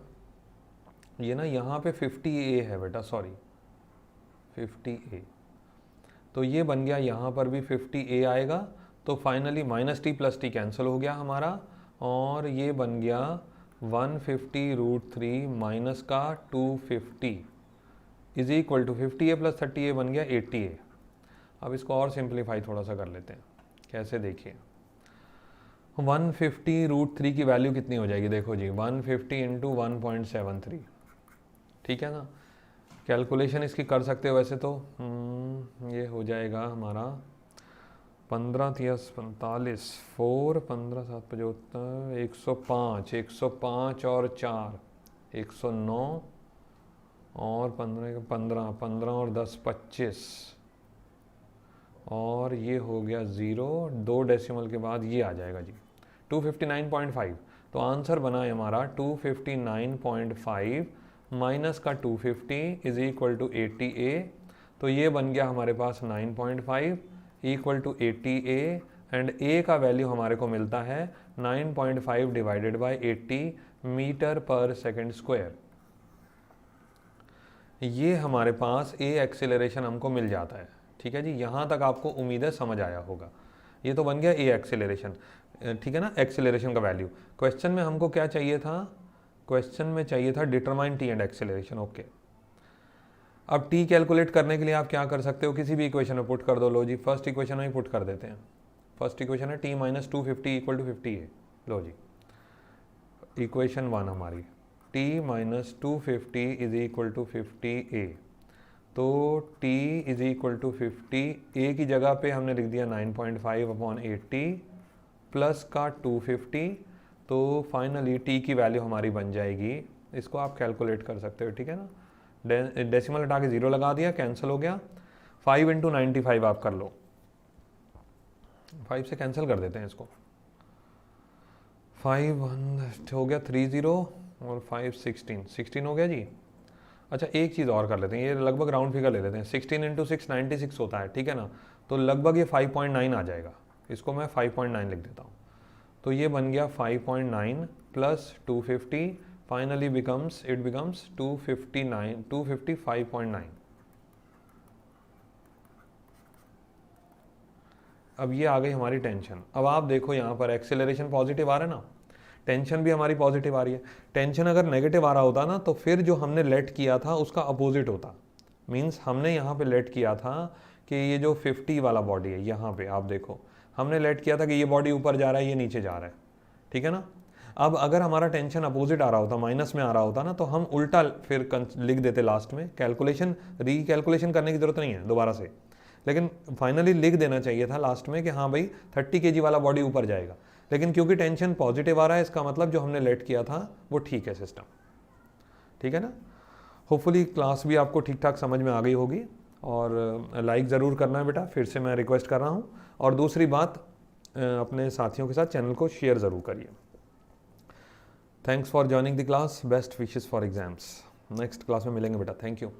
ये ना यहाँ पे 50a है बेटा, सॉरी 50a। तो ये बन गया, यहाँ पर भी 50a आएगा। तो finally minus T plus T cancel हो गया हमारा, और ये बन गया 150 √3 माइनस का 250 is equal to 50a plus 30a बन गया 80a। अब इसको और सिंप्लीफाई थोड़ा सा कर लेते हैं, कैसे देखिए, 150 √3 की वैल्यू कितनी हो जाएगी, देखो जी 150 इंटू 1.73, ठीक है ना। कैलकुलेशन इसकी कर सकते हो वैसे तो, ये हो जाएगा हमारा 15 × 45, 4 15 7 75, 105, 105 और 4 109 और 15 और 10 25, और ये हो गया 0, 2 डेसिमल के बाद ये आ जाएगा जी 259.5। तो आंसर बना है हमारा 259.5 माइनस का 250 इज इक्वल टू 80a। तो ये बन गया हमारे पास 9.5 equal to 80a, and a का वैल्यू हमारे को मिलता है 9.5 divided by 80, metre per second square. ये हमारे पास ए एक्सेलरेशन हमको मिल जाता है। ठीक है जी, यहाँ तक आपको उम्मीद है समझ आया होगा। ये तो बन गया ए एक्सेलरेशन, ठीक है ना, एक्सेलरेशन का वैल्यू। क्वेश्चन में हमको क्या चाहिए था, क्वेश्चन में चाहिए था determine T and acceleration. Okay, अब टी कैलकुलेट करने के लिए आप क्या कर सकते हो, किसी भी इक्वेशन में पुट कर दो। लो जी, फर्स्ट इक्वेशन में ही पुट कर देते हैं। फर्स्ट इक्वेशन है टी माइनस 250 इक्वल टू 50 है। लो जी, इक्वेशन 1 हमारी T minus 250 is equal to 50 a. तो t is equal to 50, a की जगह पे हमने लिख दिया 9.5/80 प्लस का 250। तो फाइनली t की वैल्यू हमारी बन जाएगी, इसको आप कैलकुलेट कर सकते हो। ठीक है ना, डेसिमल हटा के 0 लगा दिया, कैंसिल हो गया। 5 इंटू 95 आप कर लो, 5 से कैंसिल कर देते हैं इसको। 5 1 हो गया 30 और 5 16 हो गया जी। अच्छा, एक चीज़ और कर लेते हैं, ये लगभग राउंड फिगर ले लेते हैं। 16 इंटू 6 96 होता है। ठीक है ना, तो लगभग ये 5.9 आ जाएगा। इसको मैं 5.9 लिख देता हूँ। तो ये बन गया 5.9 प्लस 250, फाइनली इट बिकम्स 255.9। अब ये आ गई हमारी टेंशन। अब आप देखो यहाँ पर एक्सेलरेशन पॉजिटिव आ रहा है ना, टेंशन भी हमारी पॉजिटिव आ रही है। टेंशन अगर नेगेटिव आ रहा होता ना तो फिर जो हमने लेट किया था उसका अपोजिट होता। मींस हमने यहाँ पे लेट किया था कि ये जो 50 वाला बॉडी है, यहाँ पे आप देखो हमने लेट किया था कि ये बॉडी ऊपर जा रहा है, ये नीचे जा रहा है। ठीक है ना, अब अगर हमारा टेंशन अपोजिट आ रहा होता, माइनस में आ रहा होता ना, तो हम उल्टा फिर लिख देते लास्ट में। कैलकुलेशन रीकैलकुलेशन करने की जरूरत नहीं है दोबारा से, लेकिन फाइनली लिख देना चाहिए था लास्ट में कि हाँ भाई 30 kg वाला बॉडी ऊपर जाएगा। लेकिन क्योंकि टेंशन पॉजिटिव आ रहा है, इसका मतलब जो हमने लेट किया था वो ठीक है सिस्टम। ठीक है ना, होपफुली क्लास भी आपको ठीक ठाक समझ में आ गई होगी। और लाइक ज़रूर करना है बेटा, फिर से मैं रिक्वेस्ट कर रहा हूँ। और दूसरी बात, अपने साथियों के साथ चैनल को शेयर ज़रूर करिए। Thanks for joining the class, best wishes for exams. Next class में मिलेंगे बेटा, थैंक यू।